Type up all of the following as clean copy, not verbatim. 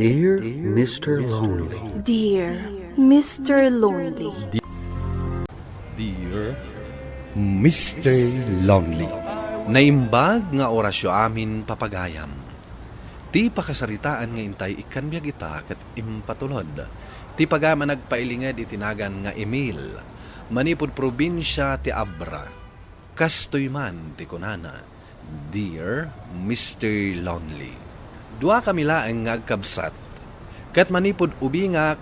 Dear Mr. Lonely. Dear Mr. Lonely. Dear Mr. Lonely. Naimbag nga orasyo amin papagayam. Ti pakasaritaan nga intay ikan biyag ita kat impatulod. Ti pagama nagpailingad itinagan nga Emil. Manipod probinsya ti Abra. Kastoy man ti kunana. Dear Mr. Lonely. Dua kami laeng nga agkabsat. Kat manipod ubingak,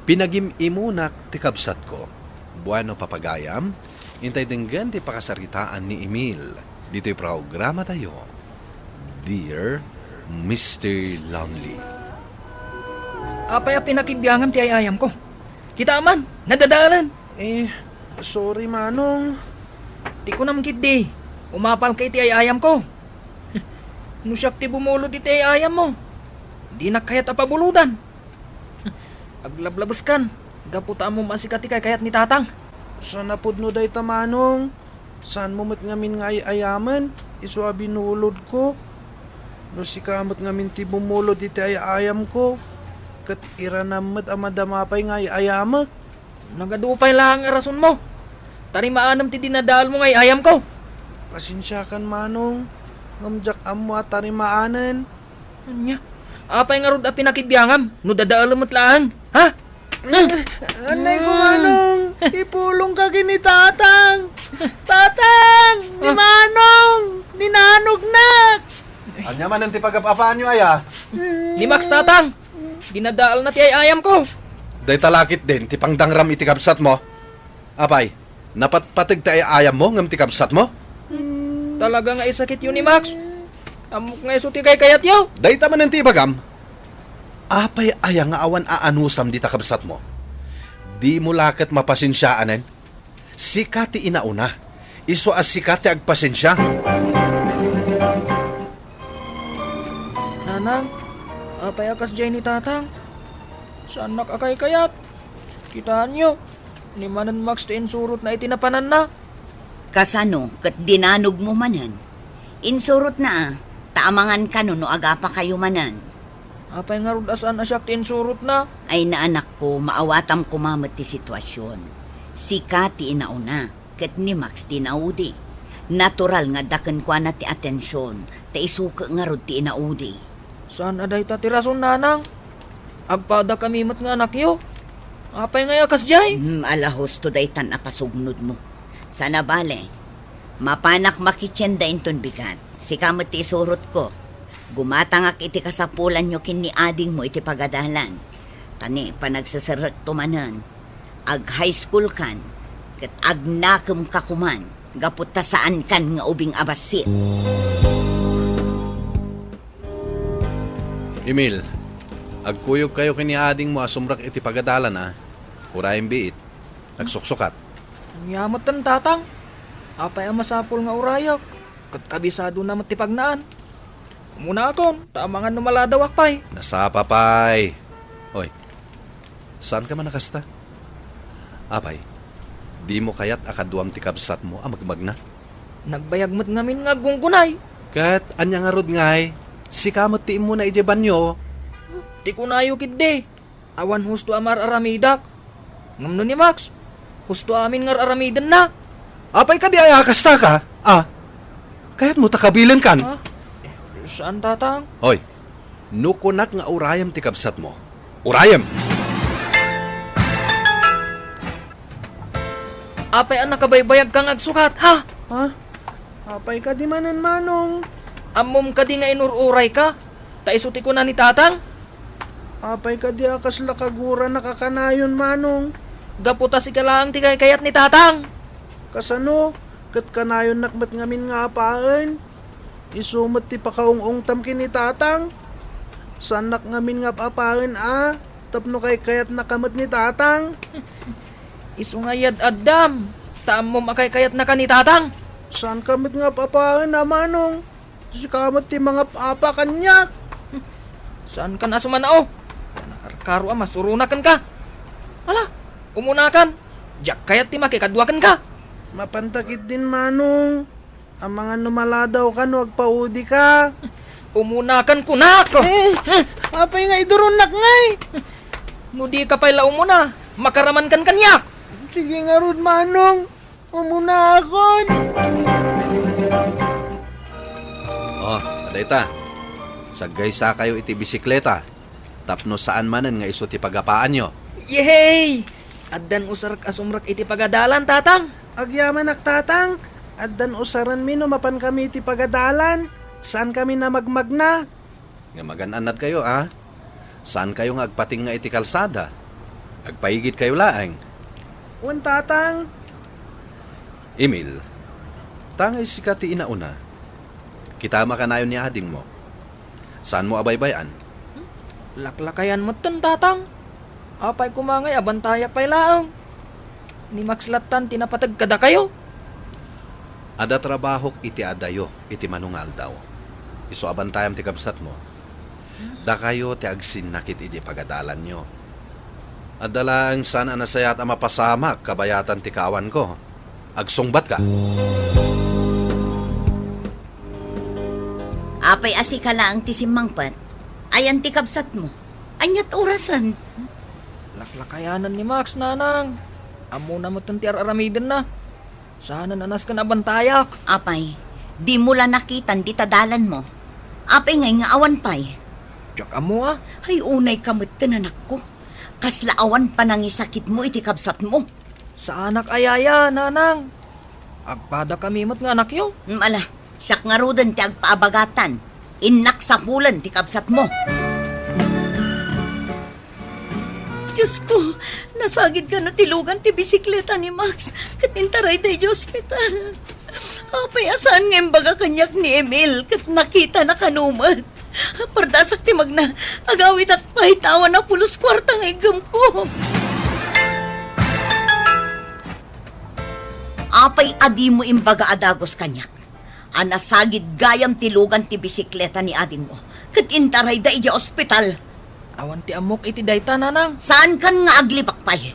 pinagim-imunak ti kabsat ko. Buano papagayam, intay denggan ti pakasaritaan ni Emil. Dito'y programa tayo. Dear Mr. Lonely. Apay pinakibyangan ti ayayam ko. Kita man, nadadalan. Sorry manong. Di ko naman kiti. Umapal kay ti ayayam ko. Nusyak ti bumulod iti ayayam mo. Di na kayat apabuludan. Aglablabas kan. Gaputa mo masikati kay kayat ni tatang. Saan napudno day ta manong? Saan mo mat ngamin nga ayaman? Iso a binulod ko. No si kamot ngamin ti bumulod iti ayayam ko. Kat iranamat amadamapay nga ayamak. Nagadupay lang ang rason mo. Tari maanam ti dinadal mo nga ayayam ko. Pasensya kan manong. Ngamjak amo at tarimaanan. Anya? Apay nga rod a pinakibiyangam. No dadaalam at lang. Ha? Anay ko manong. Ipulong ka kini tatang. Tatang! Ni manong! Ninanugnak! Anya man ang tipagapapaan nyo aya? Ni Max tatang. Dinadaal na ti ayayam ko. Day talakit din, tipangdangram iti kabsat mo. Apay, napatpatig ti ayam mo ngam ti kabsat mo? Talaga nga isakit yun ni Max. Amok nga iso ti kay kayat yaw. Day taman ang tibagam. Apay aya nga awan aanusam di takabsat mo. Di mo lakat mapasensyaanan. Sikati inauna. Iso as sikati agpasensya. Nanang, apay akas dyan ni tatang. Saan nakakay kayat? Kitaan nyo. Ni manan Max ti insurot na itinapanan na. Kasano, kat dinanog mo manan. Insurot na taamangan ka no agapa kayo manan. Apay nga rod asaan asyak ti insurot na. Ay na anak ko, maawatam kumamat ti sitwasyon. Si Kati inauna, kat ni Max tinaudi. Natural nga daken kwa na ti atensyon, ta isuka nga rod ti inaudi. Saan aday ta ti rason nanang? Agpada kami mat nga anak yo. Apay nga akas jay. Alahos to daytan apasugnod mo. Sana bale, mapanak makitsyenda inton bigat. Si kamot ti isurot ko. Gumatangak iti kasapulan nyo kin ni ading mo iti pagadalan. Tani, panagsasarak tumanan. Ag high school kan, kat ag nakam kakuman, gapot ta saan kan nga ubing abasit. Emil, agkuyog kayo kini ading mo asumrak iti pagadalan ha. Uraing biit, nagsuksukat. Yamat tan tatang. Apay ang masapol nga urayak. Kat kabisado na matipagnaan. Muna akon, tamangan numaladawak pay. Nasapa pay. Oy, saan ka man nakasta? Apay, di mo kayat akaduam ti kabsat mo magmag na. Nagbayag mo't ngamin nga gunggunay. Kat anya nga rod ngay, si kamot ti mo na ijeban nyo. Di ko nayo kidde. Awan husto amar aramidak. Ngamno ni Max. Husto amin ngar aramidan na. Apay ka di ay akasta ka? Kaya't mo takabilan kan? Ha? Saan tatang? Hoy, nukunak nga urayam ti kabsat mo. Urayam! Apay ang nakabaybayag kang agsukat, ha? Ha? Apay ka di manan manong. Amom ka di nga inururay ka. Taisuti ko na ni tatang. Apay ka di akas lakagura nakakanayon manong. Gaputa si kalang ti kayat ni tatang. Kasano? Kat kanayon nakbat ngamin nga apaan. Isumat ti pakaungong tam kini tatang. Sanak ngamin nga apaan Tapno kay kayat nakamat ni tatang. Isungayad addam. Taam mo makay kayat na ka ni tatang. Saan kamit nga apaan manong? Si kamat ti mga papa kanyak. Saan ka na sumanao? Nakarkaro masurunakan ka. Hala, umunakan. Diyak kayat ti makikadwakan ka. Mapantakit din manong. Ang mga numaladaw ka no agpaudi ka. Umunakan ko na ako. Apay nga idurunak ngay. No di ka pala umuna. Makaraman kan kanyak. Sige nga rod manong. Umuna akon. Oh, adayta. Sagay sa kayo iti bisikleta. Tapno saan manan nga iso ti pagapaan nyo. Yehey! Addan usarak asumrak iti pagadalan, tatang. Agyaman tatang. Addan usaran mi no mapan kami iti pagadalan. Saan kami na magmagna? Nga magananad kayo, ha? Saan kayo nga agpating nga iti kalsada? Agpaigit kayo laeng. Wan tatang. Emil, tangay si kati inauna. Kitama ka na yun ni ading mo. Saan mo abaybayan? Laklakayan mo tan, tatang. Apay kumangay, abantayak pay laang. Ni Max Latan, tinapatag kada kayo. Ada trabahok iti adayo, iti manungal daw. Iso abantayam ti kabsat mo. Da kayo ti agsin nakit iti pagadalan nyo. Adalang sana nasayat ang mapasamak kabayatan ti kawan ko. Agsungbat ka. Apay asika lang ti simangpat. Ayan ti kabsat mo. Anyat orasan. Laklakayanan ni Max, nanang. Amo na mo tan ti aramiden na. Sana nanas ka na bantayak. Apay, di mo lang nakitan di tadalan mo. Apay ngay nga awan pay. Tiyak amo ah. Ay unay kamot anak ko. Kasla awan pa nang isakit mo iti kabsat mo. Sa anak ayaya, nanang. Agpada kami mat nga anak yo. Mala, siyak nga rodan ti agpaabagatan. Inak sa pulan ti kabsat mo. Diyos ko, nasagid ka na tilugan ti bisikleta ni Max. Katintaray tayo di ospital. Apay, asaan nga baga kanyak ni Emil kat nakita na kanuman. Pardasak ti magna, agawit at pahitawan na pulos kwarta nga igam ko. Apay, adi mo imbaga adagos kanyak. Anasagid gayam tilugan ti bisikleta ni ading mo. Katintaray da iya ospital. Awan ti amok iti dayta, nanang. Saan kan nga aglibak pay?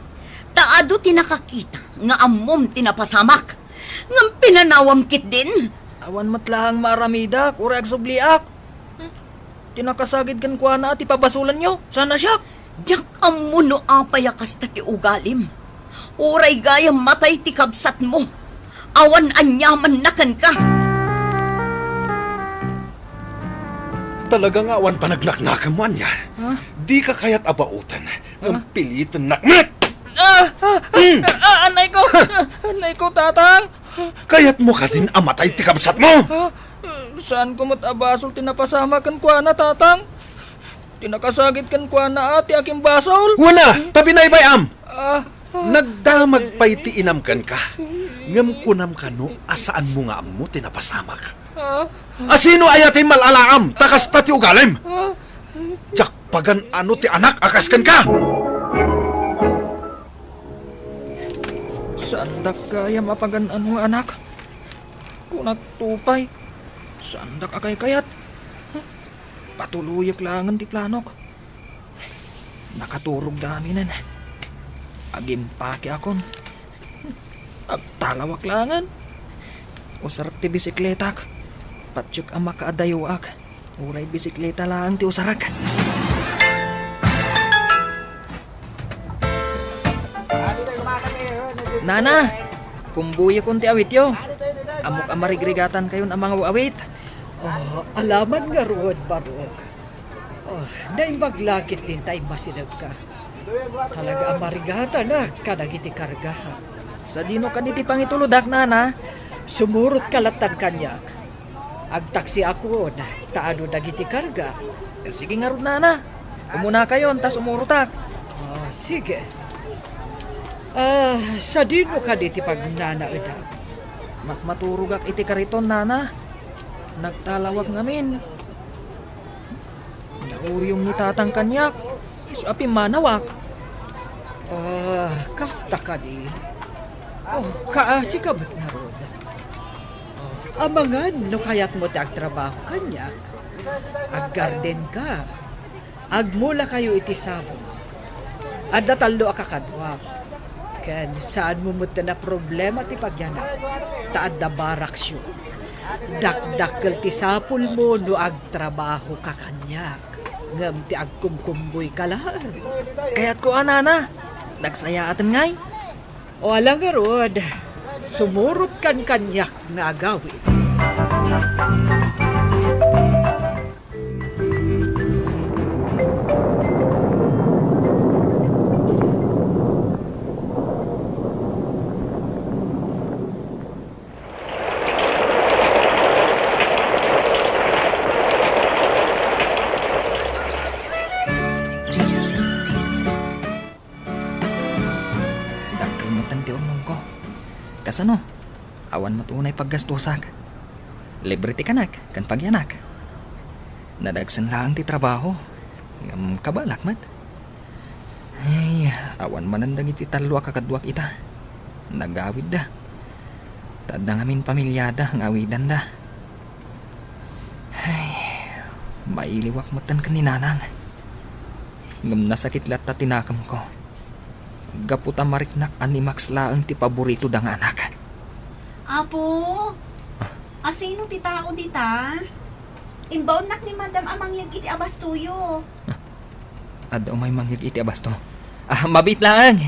Taado tinakakita nga amom tinapasamak. Ngam pinanawam kit din. Awan matlahang maaramida, kura agsubliak. Tinakasagid kan kuha na at ipabasulan nyo. Sana siya. Diyak amuno apayakas na ti ugalim. Uray gayam matay ti kabsat mo. Awan anyaman nakan ka. Talagang awan pa nagnaknakan mo niya. Huh? Di ka kaya't abautan. Ang pilitan naknak! Anay ko! Anay ko, tatang! Kaya't mo ka din amatay ti kabsat mo! Saan ko abasol tinapasama kan kuha na, tatang? Tinakasagid kan kuha na ati aking basol? Wana! Tabi na ibayam! Ah, Nagdamag pa'y ti inamkan ka. Ngam kunam ka no, asaan mo nga mo tinapasamak. Asino ayatin malalaam, takas ta ti ugalim. Jakpagan ano ti anak, akaskan ka. sandak kaya mapagan ang anak? Kunak tupay. Sandak akay kayat. Patuluyak langan ti planok. Nakaturog daminan. Agimpake akon. Agtalawak langan. Usarap ti bisikletak. Patsyok ang makaadayuak. Uray bisikleta lang ti usarak. Nana, kumbuya kon ti awit yo. Amok amarigregatan kayon ang mga awit. Oh, alaman nga rood, Barok. Oh, naimaglakit din tayo masinag ka. Talaga ang marigata na kanagiti kargahan. Sa dino ka diti pangituludak, Nana. Sumurot kalatan kanyak. Agtaksi ako na taano nagiti karga. Sige nga ron, Nana. Umuna kayon, tas umurutak. Oh, sige. Sa dino ka diti pagnanaedan. Maturugak iti kariton, Nana. Nagtalawag ngamin. Nauryong ni tatang kanyak. Isu api manawak. Kasta ka di. Oh, kaasi ka ba't nga ron? Amangan, no kayat mo ti agtrabaho kanya. Aggarden ka. Agmula kayo iti sabon. Adda talo akakadwak. Ken saan mo mo na problema ti pagyanak. Taad da baraks yun. Dakdakkel ti sapul mo no agtrabaho ka kanyak. Ngam ti agkumkumboy ka lang. Kaya't ko anana, nagsaya atan ngay. O alang garod, sumurot kan kanyak nga agawin. Dakkel mo tanti unong ko. Kasano? Awan mo tunay paggastusak. Libre ti kanak, kan pagyanak. Nadagsan lang ti trabaho. Ngam kabalak mat. Ay, awan manandang iti talwa kakadwak ita. Nagawid da. Tadda ngamin pamilyada ang awidan da. Ay, mailiwak matan kaninanang. Ngam nasakit lahat ta tinakam ko. Gaputa mariknak ani Max laang ti paborito dang anak. Apo? Asino ti tao dita? Imbaon nak ni Madam Amangyag iti abastuyo. Ada may mangyag iti abasto. Mabit lang.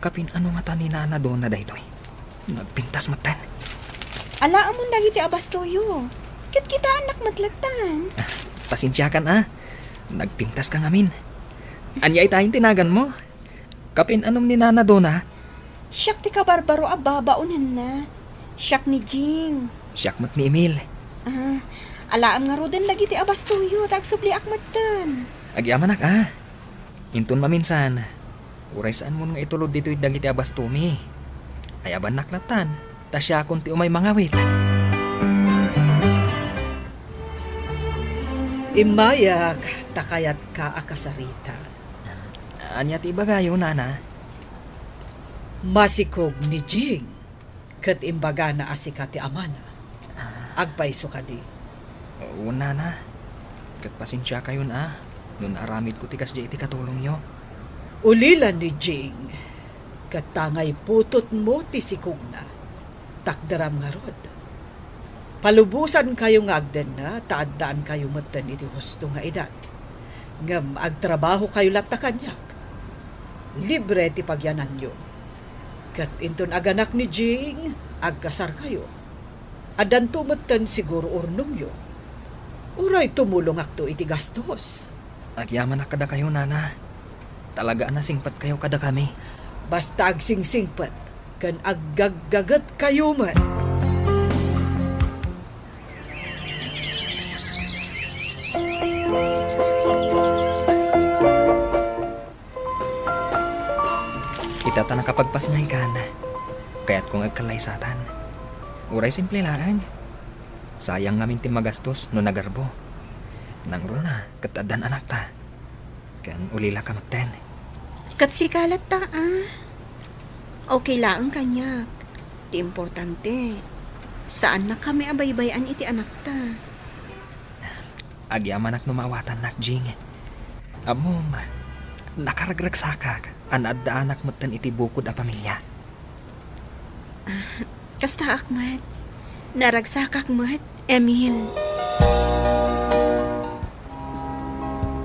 Kapin ano nga tani na doon na daytoy. Nagpintas matan. Ala amon dagiti abastuyo. Kit kita anak matlatan. Pasensya ka na. Nagpintas ka ngamin. Anya itahin tinagan mo. Kapin anong ni Nana Dona? Siyak ti kabarbaro ababaunan na. Siyak ni Jing. Siyak mo't ni Emil. Alaam nga roden lagi ti abastuyo. Tagsubli akmatan. Agyaman ak Intun maminsan. Uray saan mo nga itulod dito idang iti abastumi. Ayaban naklatan. Tasya kung ti umay mangawit. Imayak, takayat ka akasarita. Anya ti bagayo, Nana? Masikog ni Jing. Kat imbaga na asika ti amana. Agpaiso ka di. Oo, Nana. Kat pasensya kayo na. Nun aramid ko tikas di iti katulong yo. Ulilan ni Jing. Kat tangay putot mo ti sikog na. Takdaram nga rod. Palubusan kayo nga agden na, taadaan kayo matan iti husto nga edad. Ngam agtrabaho kayo latta kanyak. Libre ti pagyanan nyo. Kat inton aganak ni Jing, agkasar kayo. Adan tumatan siguro urnong yo. Uray tumulong akto iti gastos. Agyaman na kada kayo, Nana. Talaga na singpat kayo kada kami. Basta agsingsingpat, kan aggaggagat kayo man. Itata nakapagpasngay ka na. Kaya't kung agkalaysatan. Uray simple lang. Sayang ngamin ti magastos no nagarbo. Nang runa, katadan anak ta. Kan ulila ka magten. Katsikalat ta Okay lang kanyak. Ti importante. Saan na kami abaybayan iti anak ta? Agyaman ak numawatan nak Jing. Amom, nakaragragsakak. Anad da anak matan iti bukod a pamilya. Kasta akmat. Naragsakak mat, Emil.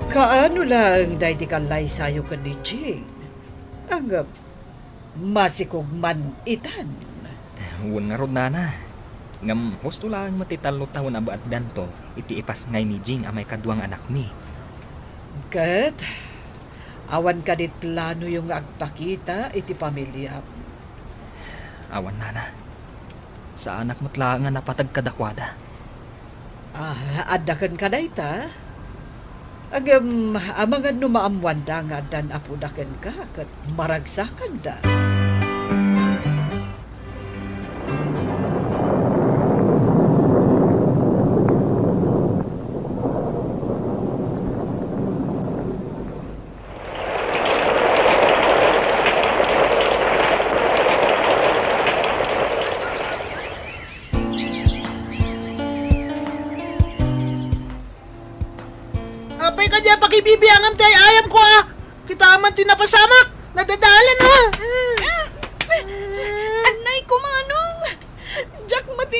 Kaano lang dahi ti kalay sayo ka ni Jing? Ang masikog man itan. Huwag nga rod, Nana. Ngam gusto lang matitalo taon na baat danto iti ipas ngay ni Jing amay kaduang anak mi. Kat, awan ka dit plano yung agpakita iti pamilya. Awan, Nana. Sa anak mo't lang nga napatag kadakwada. Adakan ka na ita. Agam, amangan numaamwanda nga dan apudakan ka kat maragsakan da. Apay ka dyan, pakibibiyangam tayo ayam ko Kita man tinapasamak. Nadadalan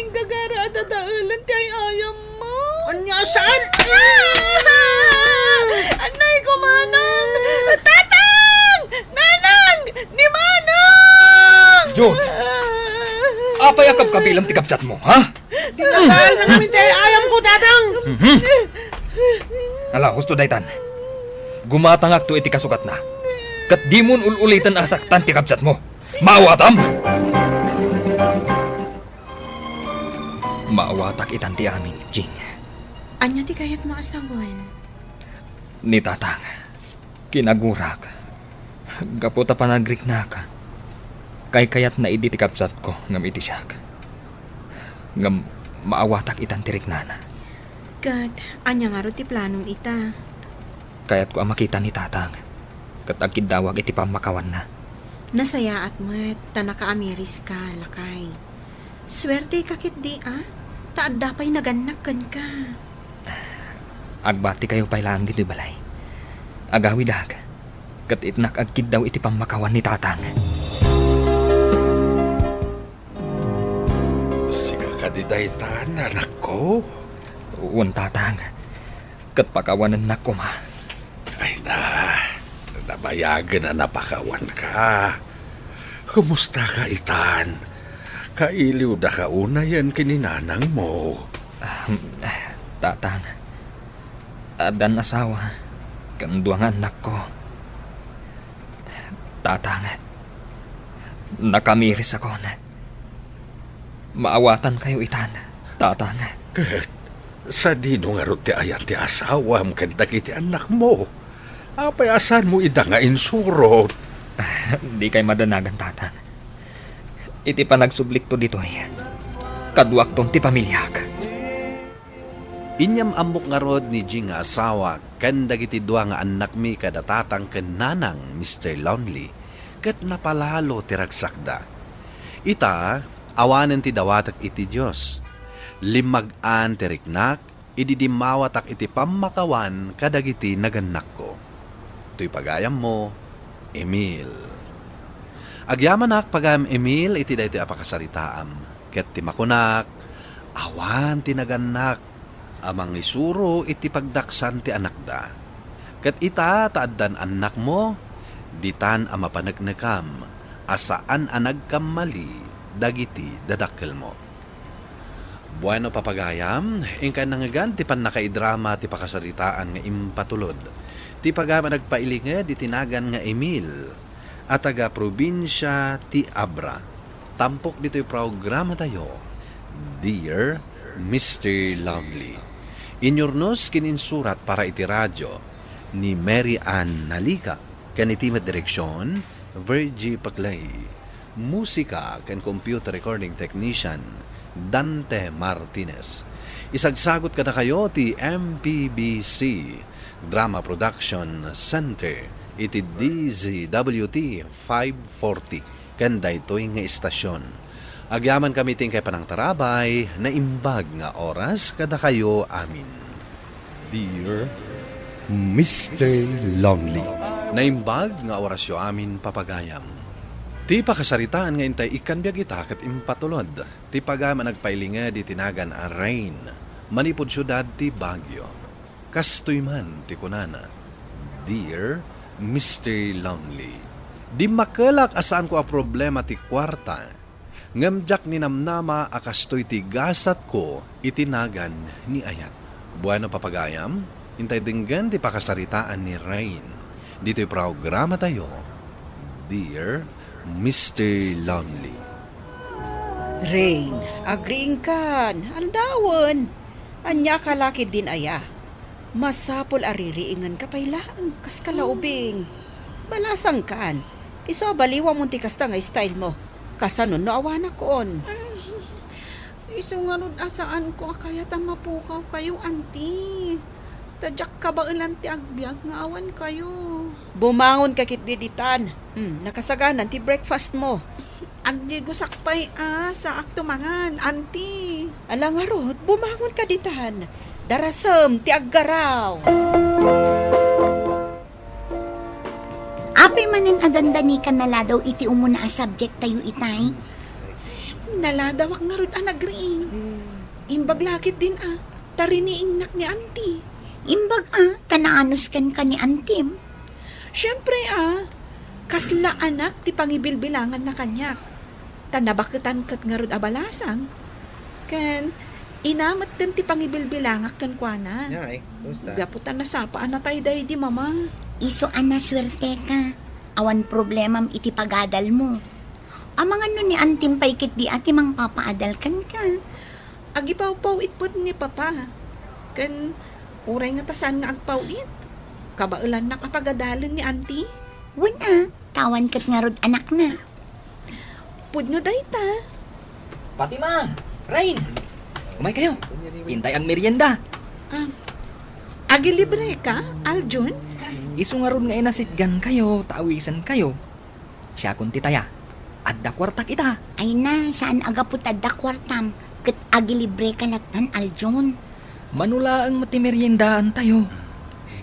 Jing, gagara at dadaulan ti ay ayam mo. Anya, saan? Anay ko, Manong! Tatang! Nanang! Ni Manong! Jo! Apay akab kabilang tikapsat mo, ha? Tinatahal na namin tayo ayam ko, Tatang! Ala, gusto daytan. Gumatangak to iti kasukat na. Kat di mon ululitan asaktan tikapsat mo. Maawatam! Maawatak itan ti amin, Jing. Anya di kayat maasawan. Ni Tatang. Kinagurak. Gaputa panagrik na ka. Kay kayat na idi tikapsat ko ngam iti siyak. Ngam maawatak itan tirik nana. Kat, anya nga ro ti planong ita. Kayat ko ang makita ni Tatang. Kat agkidawag iti pamakawan na. Nasaya at met, tanaka-ameris ka, lakay. Swerte kakit di, Taad dapay nagannakan ka. Agbati kayo pailang dito'y balay. Agawidag. Kat itnak agkid daw iti pamakawan ni Tatang. Sika ka di daytan, anak ko. Uwan Tatang. Kat pakawanan na ko ma. Ay na, nabayagan na napakawan ka. Kumusta ka, Itan? Kailiw da ka una yan kininanang mo. Tatang. Adan asawa. Kanduang anak ko. Tatang. Nakamiris ako na. Maawatan kayo, Itan. Tatang. Kat, sa dino nga ro ti ayan ti asawam kandak iti anak mo. Apay asan mo ida nga insurot. Di kay madanagan, Tatang. Iti pa nagsublik to dito ay. Kaduak tong ti pamilyak. Inyam amok nga rod ni Jing nga asawa kandag iti dua nga anak mi kada tatang ken nanang Mr. Lonely ket napalalo ti ragsakda. Ita awanen ti dawatak iti Dios. Limag-an ti riknak ididimawatak iti pamakawan kadagiti naganak ko. To'y pagayam mo, Emil. Agyamanak pagam Emil iti dayto apakasaritaam. Ket ti makunak, awan ti naganak, amang isuro iti pagdaksan ti anak da. Ket ita taaddan anak mo, ditan ama panagnekam, asaan anag kamali, dagiti dadakkel mo. Bueno papagayam, ingkan nangagan ti panakaidrama ti pakasaritaan nga impatulod. Ti pagama nagpailinga di tinagan nga Emil, at taga probinsya ti Abra. Tampok dito'y programa tayo, Dear Mr. Lovely. Inyornos kininsurat para iti radyo ni Mary Ann Nalika, kanitimat direksyon, Virgie Paclay. Musika kan computer recording technician, Dante Martinez. Isagsagot kada kayo ti MPBC Drama Production Center iti DZWT 540 kanda ito'y nga istasyon. Agyaman kami ting kay panang tarabay na imbag nga oras kada kayo amin. Dear Mr. Lonely. Na imbag nga orasyo amin papagayam. Ti pakasaritaan nga intay ikanbyag itakat impatulod. Ti pagama nagpailinga di tinagan a rain. Manipod syudad ti Baguio. Kastoy man ti kunana. Dear Mr. Lonely. Di makalak asaan ko a problema ti kwarta. Ngamjak ni namnama akastoy ti gasat ko itinagan ni Ayat. Bueno papagayam, intay dinggan ti pakasaritaan ni Rain. Dito'y programa tayo, Dear Mr. Lonely. Rain, agreeing kan. Aldawan. Anya kalaki din aya. Masapol aririingan ka pailaan kas kalaubing. Balasang kan. Iso baliwa mo ti kasta nga style mo. Kasanon no awana koon. Iso nga ron asaan ko akayat ang mapukaw kayo, auntie. Tadyak ka ba ilan ti agbyag nga awan kayo? Bumangon ka kit diditan. Nakasaganan ti breakfast mo. Agdi gusakpay sa aktumangan, auntie. Ala nga rod, bumangon ka ditan. Darasem ti aggaraw. Apay manen adandani ka nala daw iti umuna a subject tayo itay. naladawak nga rod anagriin. Imbag lakit din tariniing nak ni auntie. Imbag kanaanos kan ka ni Antim. Siyempre kasla anak ti pangibilbilangan na kanyak. Tanabakitan kat nga rod abalasang. Ken, inamat din ti pangibilbilangak kan kwa na. Gaputan na sapaan na tayo dahi di mama. Iso ana swerte ka. Awan problemam iti pagadal mo. Amang ano ni Antim paikit di ati mang papaadal kan ka. Agipaw-paw itpot ni papa. Ken, uray nga tasan nga agpaw it. Kabaulan na kapagadalan ni auntie. Wala, tawan kat nga rod anak na. Pudno dahi ta. Fatima! Rain! Umay kayo. Hintay ang merienda. Agi libre ka, Aljon? Isu nga ron nga inasitgan kayo, taawisan kayo. Siya kun titaya. Adda kwartak ita. Ay na, saan aga putad da kwartam? Kat agilibre kalatan Aljon. Manula ang matimeriendaan tayo.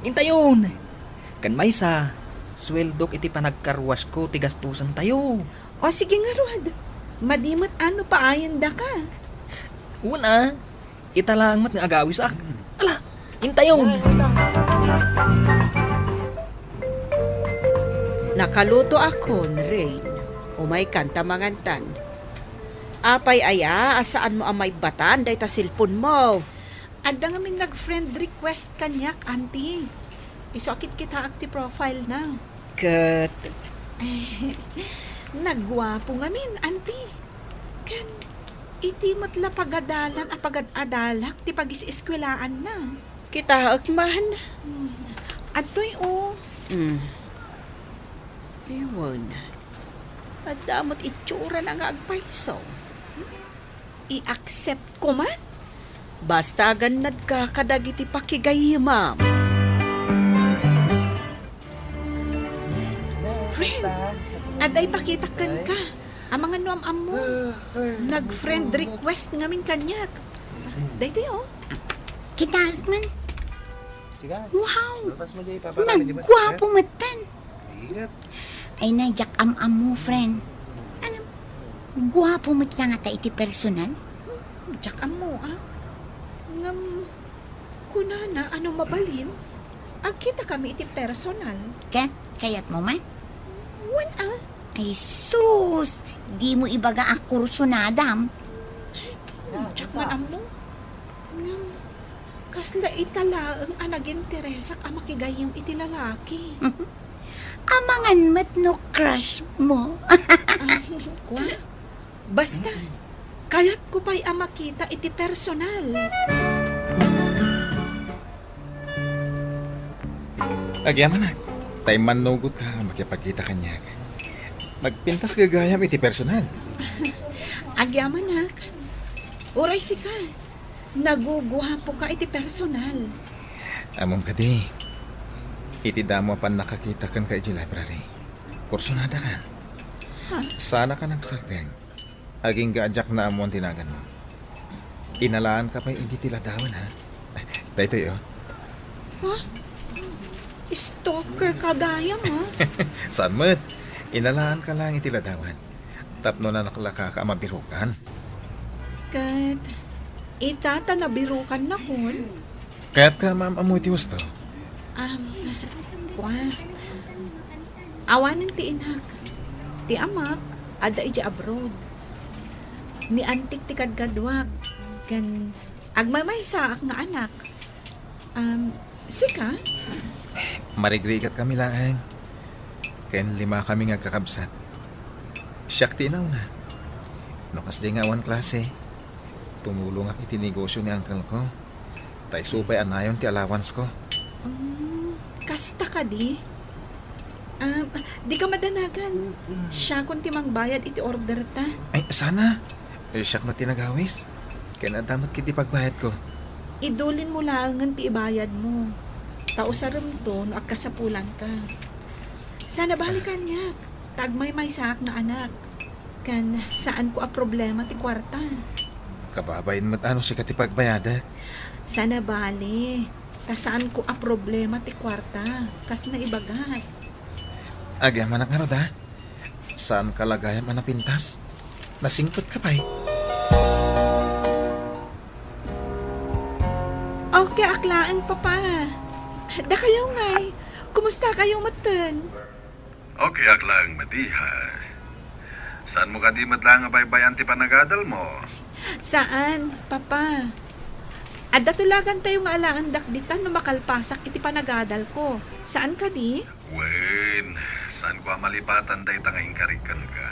Intayon. Kan may sa sweldok iti panagkarwas ko tigastusan tayo. O sige nga Rod. Madimot ano pa ayan da ka. Una, italang mat nga agawis ak. Ala, intayon. Nakaluto akon, Rain. Umay kanta mangantan. Apay asaan mo amay batan, day ta silpon mo. Adda nga min nag-friend request kanyak, auntie. Isokit kita active profile na. Kat, Nagwapo nga min, auntie. Kan, iti matla pagadalan pagad-adalak ti pagis-eskwelaan na. kita akman. Adtoy Iwan. At damot itsura na nga agpaiso. i-accept ko man. Basta ganad ka kadagiti pakigay, ma'am. Friend, aday pakitakan ka. Ang mga nuam-am mo. Nag-friend request ngamin kanyak. Dito Kita man. Wow! Nagwapo matan. Ay na, jak am mo, friend. Alam, gwapo mat lang ata iti personal. Jack mo, Ngam, kunana, ano mabalin? Agkita kami iti personal. Kayat mo man? Wan Ay sus! Di mo ibaga akurso na, Adam. Jack man amo. Ngam, kasla itala ang anagin Teresak amakigayang iti lalaki. Amangan mat no crush mo. Kwa? Basta, kayat ko pa'y amakita iti personal. Agyaman na. Tayo man nugot ka, makipagkita kanya. Magpintas gagayam iti personal. Agyamanak. Uray si ka. Naguguhapo ka iti personal. Among kadi. Iti damo pan nakakita kan ka iti library. Kursunada ka. Sana ka nagsarteng. Aging gaadyak na amo ang tinagan mo. Inalaan ka pa hindi tiladawan ha. Dahito yun. Stalker ka gayam Saan mo't? Inalaan ka lang itiladawan. Tapno na nakalaka ka mabirukan. Kat, itata nabirukan na kun. Kaya't ka ma'am amoy ti wasto. Kwa. Awanan ti inak. Ti amak, ada ija abroad. Ni antik ti kadkadwak. Kan, agmamay sa ak nga anak. Sika? Marigrigat kami lang. Ken 5 kami nga kakabsat. Siyak tinaw na. No kasdi nga awan klase. Tumulong ak iti negosyo ni uncle ko. Tay supay anayon ti allowance ko. Kasta ka di? Di ka madanagan. Siya kung timang bayad iti order ta. Ay, sana. Siyak na tinagawis. Kaya nadamat kiti pagbayad ko. Idulin mo lang ang ti ibayad mo. Tao sa to, no agkasapulan ka. Sana balikan niyak. Tagmay may saak na anak. Kan saan ko a problema ti kwarta. Kababayin mo't ano si kati pagbayadak. Sana bali. Saan ko a problema ti kwarta. Kas na ibagat. Agyaman ang ano da? Saan kalagayam anapintas? Nasingpot ka pa'y? Okay, aklaan, papa. Da kayo ngay. Kumusta kayo matan? Okay, aklang matiha. Saan mo ka di madlang abay-bayan ti panagadal mo? Saan, papa? Adda tulagan tayo nga alaan dakditan no makalpasak iti panagadal ko. Saan ka di? Wen, saan ko malipatan day tanging karikan ka?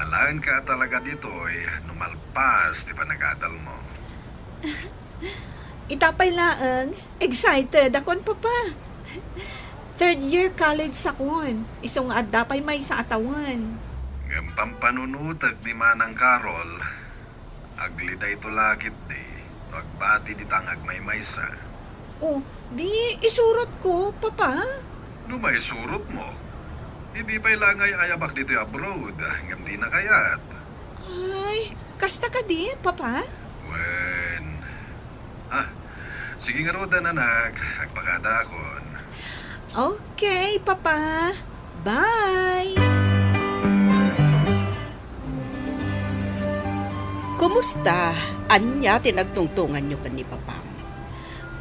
Alaan ka talaga dito numalpas ti panagadal mo. Itapay laang. Excited akon, papa. Third year college sakon. Isong adda pay may sa atawan. Gampang panunutag di manang Karol, agliday to lakit di, agbati di tangag may maysa. Oh, di isurot ko, papa. No may surot mo, hindi pa'y langay ayabak dito abroad, ngam di na kayat. Ay, kasta ka di, papa? Wen, sige nga rodan anak, agpakadakon. Okay, papa. Bye! Kumusta? Anya tinagtungtungan nyo kan ni Papam?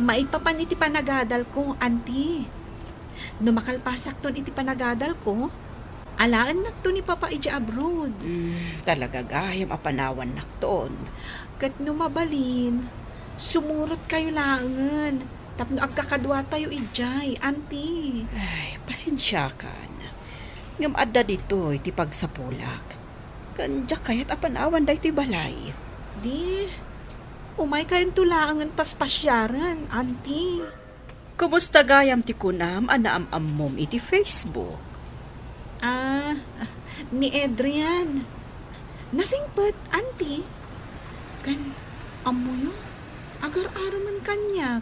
Maipapan iti panagadal ko, auntie. No makalpasak ton iti panagadal ko, alaan nakto ni papa iti abroad. Talaga gayam apanawan naktoon. Kat no mabalin, sumurot kayo langan. Tapno agkakadwa tayo ijay, auntie. Ay, pasensya kan. Ngam adda dito iti pagsapulak. Kanya kayat apanawan day ti balay. Di, umay kayong tulangan paspasyaran, auntie. Kumusta gayam ti kunam anaam mom iti Facebook? Ni Adrian. Nasingpet, auntie. Kan, amo yun. Agar-aro man kanyak.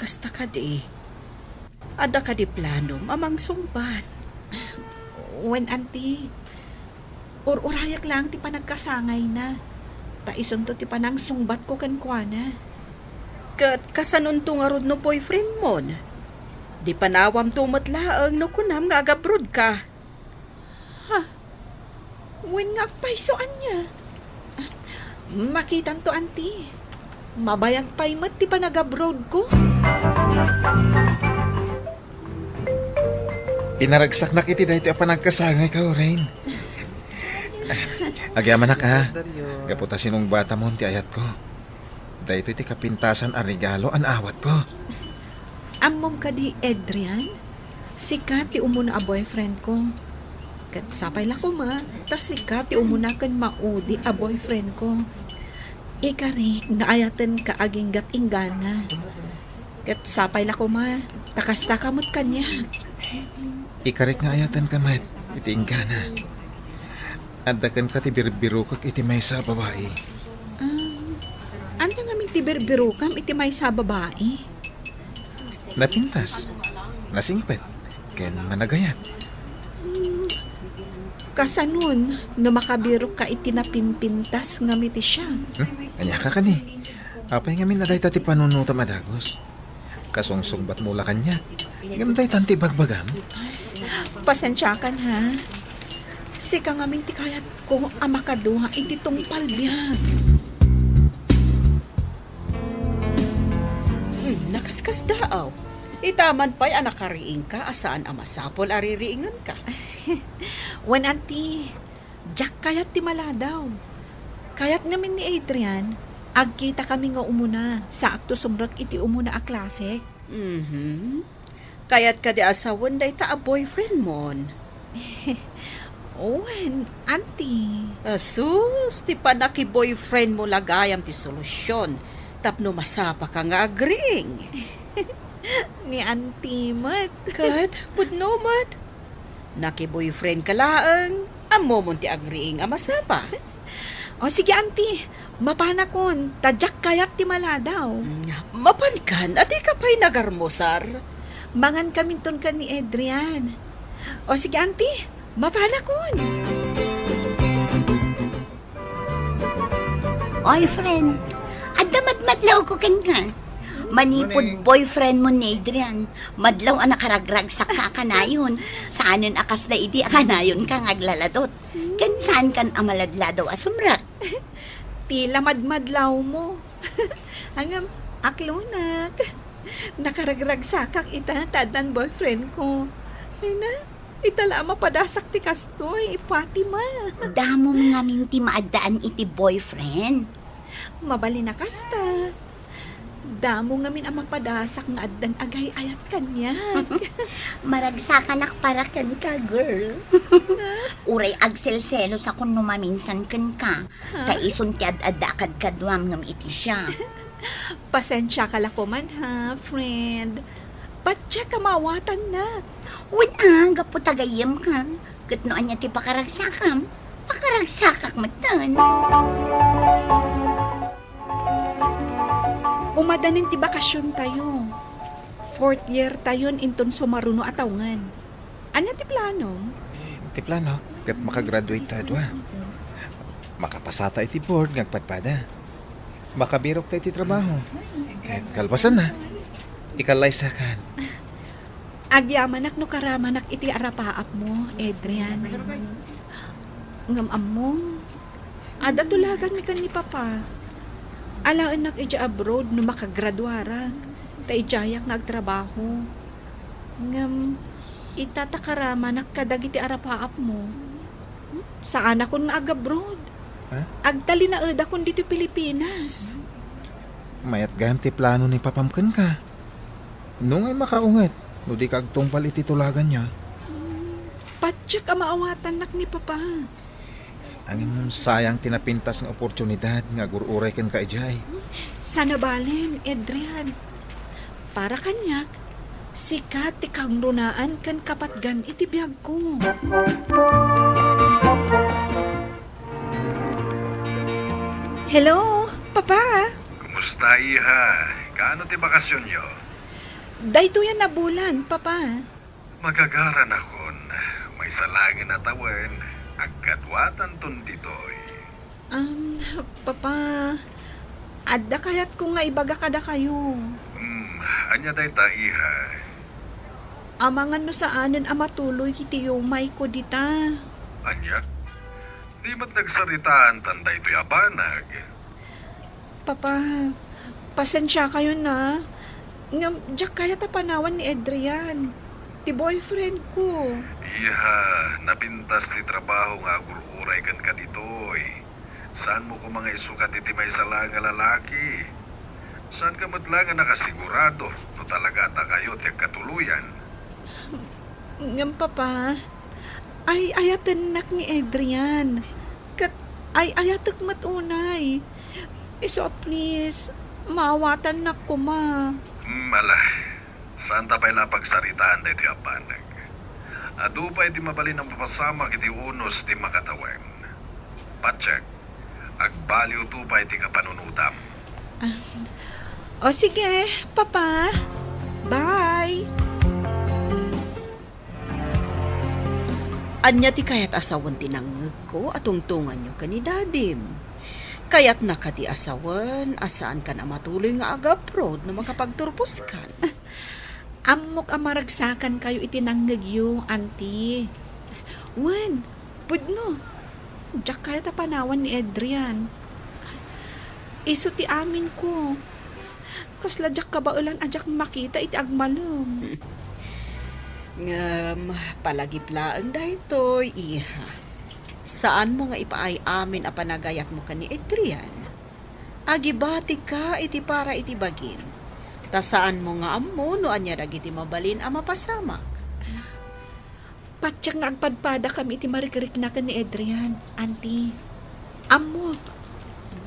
Kasta ka di. Ada ka di planom amang sumbat. When, auntie, urayak lang ti panagkasangay na. Taison to ti panang sungbat ko kankwana. Kat kasanunto nga rod no boyfriend mo. Di panawam tumatlaang no kunam nga agabrod ka. When nga paisoan niya. Makitan to, auntie. Mabayag paymat ti panag-abroad ko. Pinaragsak na kiti dahil ti panagkasangay ka, Rain. Agyaman na ka. Gaputa sinong bata mo ti ayat ko. Dahil ti kapintasan a regalo an awat ko. Amom ka di, Adrian? Sikat ti umuna a boyfriend ko. Kat sapay la ko ma, tas sikat ti umuna kan maudi a boyfriend ko. Ikarik nga ayatan ka aging gatinggana. Kat sapay la ko ma, takasta kamot kanya. Ikarik nga ayatan ka, Mat. Itingka na. Adakan ka ti birbirukak iti may sa babae. Ano nga min ti birbirukam iti may sa babae? Napintas. Nasingpet. Ken managayat. Kasanun, no makabirok ka iti napimpintas nga miti siya. Anya ka kani. Apay nga minaday tati panunuta madagos. Kasungsong bat mula kanya. Gamday tanti bagbagam. Pasensya kan ha. Sika nga minti kayat ko amakaduha iti tong palbiag. Nakaskas daaw. Itaman pa'y anakariing ka asaan amasapol aririingan ka. Wan, auntie, Jack kayat ti maladaw. Kayat ngamin ni Adrian, agkita kami nga umuna sa akto sumrak iti umuna a klase. Kayat ka di asawan day ta a boyfriend mon. Wan, auntie. Asus, ti panaki boyfriend mo lagayam ti solusyon. Tapno masapa ka nga agreeing. Ni auntie mat. Kat, pudno mat. Naki-boyfriend ka laang, amo mo ti agreeing amasapa. O sige, auntie, mapanakon, tadyak kayat ti maladaw. Mapankan, adi ka pa'y nagarmosar. Mangan kami ton ka ni Adrian. O sige, auntie, mapanakon. Oy, friend, adamat-madlaw ko kan ka. Manipod boyfriend mo ni Adrian. Madlaw ang nakaragrag sa kakanayon. Saanin akasla idi akanayon ka ngaglaladot. Kan saan kan amaladladaw asumrak. Tila madmadlaw mo. Hangam, Aklunak. Nakaragragsakak ita tadan boyfriend ko. Ay na, itala mapadasak ti kastoy, Fatima. Damo nga minti maadaan iti boyfriend. Mabali na kasta. Damo nga min ang mapadasak nga addan agay ayat kanya. Maragsakan akparakan ka, girl. Uray agselselo sa kung numaminsan kan ka. Kaison ti ad-adakad kadwam ngam iti siya. Pasensya ka lako man ha, friend. Patya kamawatan na. Wala, gapo tagayam ka. Katnoan niya ti pakaragsakam. Pakaragsakak matan. Umadanin ti bakasyon tayo. 4th year tayon inton sumaruno atawngan. Ano ti plano? Ti plano, kat makagraduate ta dwa. Makapasata iti board ngagpadpada. Makabirok ta iti trabaho. Kahit kalpasan na. Ikalaysakan. Agyamanak no karamanak iti arapaap mo, Adrian. Ngamam mo. Ada tulagan mi kan ni Papa. Alaan nak ija abroad no makagraduara. Ta ijayak nga agtrabaho. Ngam itatakaraman kadag iti arapaap mo. Saan akon nga agabroad? Ha? Agtali na ed akon dito Pilipinas. Mayat ganti plano ni papamken ka. Nung ay makaunget, no di kagtungpal iti tulagan niya. Patyak ang maawatan nak ni Papa. Ang sayang tinapintas ng oportunidad nga gururay ken ka ijay. Sana balin, Adrian. Para kanyak, sikat ti kang lunaan kan kapatgan iti biyag ko. Hello, Papa. Kumusta, iha? Kaano ti bakasyon nyo? Dayto yan na bulan, Papa. Magagaran akon. May salangin na tawen. Agkadwatan ton ditoy. Papa, adda kayat ko nga ibaga kada kayo. Anya day ta, iha? Amangan no saanan amatuloy kiti yumay ko dita. Anya? Di ba't nagsaritaan tanday to'y abanag? Papa, pasensya kayo na. Ngam, diyak kaya tapanawan ni Adrian. Ti boyfriend ko. Iha, napintas ti trabaho nga gururay kan ka ditoy. Saan mo ko mga isukat iti may sala nga lalaki? Saan ka madlangan nakasigurado no talaga ta kayo ti katuluyan? Ngam, Papa, ay ayatan nak ni Adrian. Kat ay ayatak matunay. So please, maawatan nak ko ma. Malah, saan ta pa'y napagsaritaan da iti apanag? Adu pa'y di mabalin ang papasama kiti unos ti makataweng. Pacheck, agbaliw tu pa'y ti kapanunutam. O sige, Papa. Bye. Anya ti kayat asawan tinangag ko at tungtungan nyo ka ni Dadim. Kayat nakati asawan, asaan ka na matuloy nga agaprod na makapagturpos kan. Amok amaragsakan kayo itinanggag yu, auntie. Wen, pudno. Diyak kaya tapanawan ni Adrian. Iso ti amin ko. Kasla diyak kabaulan ajak makita iti agmalom. Ngam, palagiplaan daytoy, iha. Saan mo nga ipaay amin a panagayat mo ka ni Adrian? Agibati ka iti para iti bagin. Ta saan mo nga ammo no anya dagiti mabalin a mapasamak? Patyak nga agpadpada kami iti marikrik na ka ni Adrian, auntie. Amok,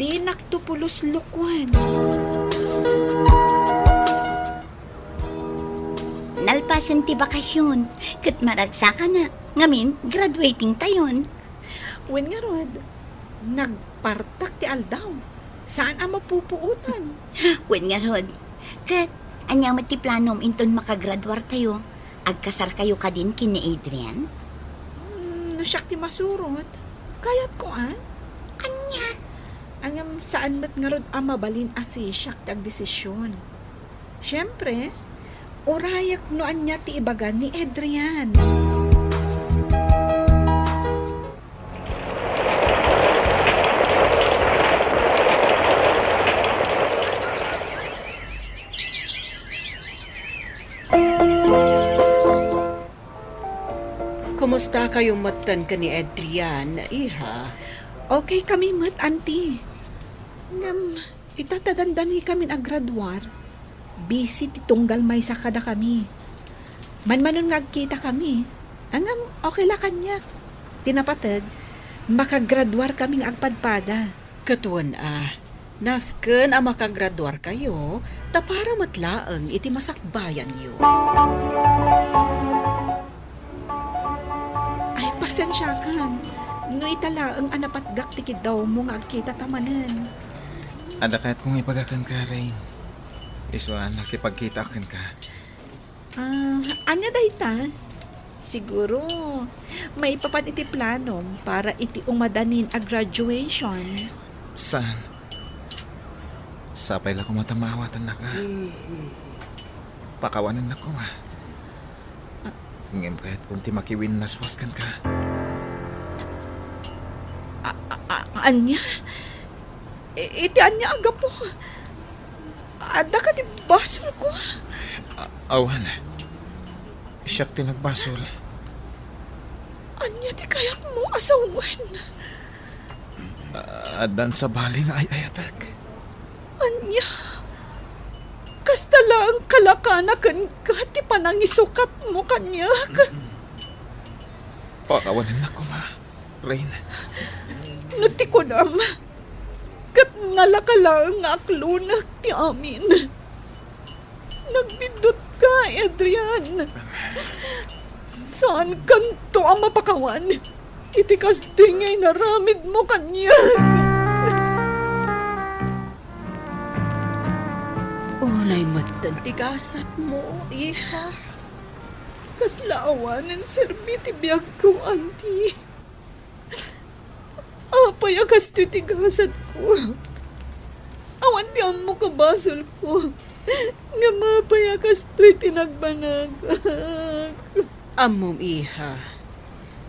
di naktupulos lukwan. Nalpasan ti bakasyon. Kat maragsakan na. Ngamin, graduating tayon. Wen nga rod, nagpartak ti aldaw. Saan ang mapupuutan? Wen nga rod. Kat, anya mo ti planom inton makagraduar tayo. Agkasar kayo ka din kini Adrian? No siyak ti masurot. Kayat ko Anya? Angam saan mat nga rod ang mabalin asi siyak ti agdesisyon. Siyempre, orayak no anya ti ibagan ni Adrian. Kamusta kayong matan ka ni Adrian, iha? Okay kami mat, auntie. Ngam, itatadandani kami agradwar. Busy titunggal may sakada kami. Manmanon ngagkita kami. Angam, okay la kanya. Tinapatag, makagradwar kaming agpadpada. Katuan nasken ang makagraduar kayo, tapara matlaang iti masakbayan niyo. Ay, pasensya kan. No itala ang anapatgak tikid daw mo nga agkita tamanan. Ada kahit kung ipagakan ka, Rain. Isuan, nakipagkita akin ka. Anya dayta? Siguro, may papan iti planom para iti umadanin a graduation. Saan? Sapay lang kumatamawatan na ka. Pakawanan na ko, ma. Ngem kahit kung ti makiwin naswaskan ka. Anya? Iti anya aga po. Ada ka di basol ko. Awan. Siyak ti nagbasol. Anya di kayak mo asawan. Adan sa bali nga ay ayatag. Anya? Kasta lang kalakanakan ka ti panangisukat mo kanya. Pakawanan na ko, ma. Rain. Natikunam. Kat nalakalang aklunak ti amin. Nagbindot ka, Adrian. Saan kanto ang mapakawan? Itikas tingay naramid mo kanya. Unay matan tigasat mo, iha. Kaslaawanan serbiti biyag ko, auntie. Apay akas titigasat ko. Awan ti mo kabasol ko. Nga mapay akas tinagbanagak. Amom, iha.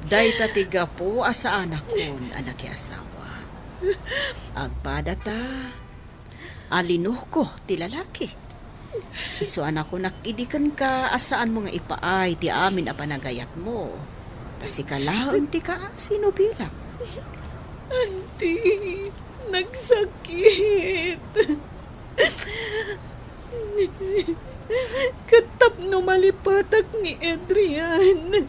Dayta tiga po asa anak kon anak asawa. Agpadata. Alinuh ko ti lalaki. Iso anak ko nakidikan ka asaan mo nga ipaay ti amin a panagayat mo. Kasi kalaon ti ka sino bilang. Auntie, nagsakit. Katapno malipatak ni Adrian.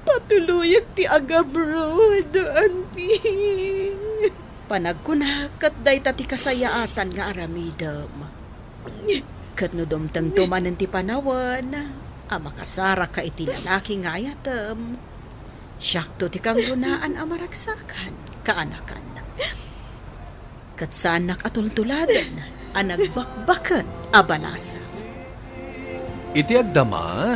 Patuluyag ti agabroad, auntie. Panagkunakat dayta ti kasayaatan nga aramidam. Kat no dumtang tumanan ti panawan, makasara ka iti lalaki nga ayatam. Syakto ti kang gunaan amaragsakan, kaanakan. Kat sanak atultuladan, nagbakbakat abalasa. Iti agdama,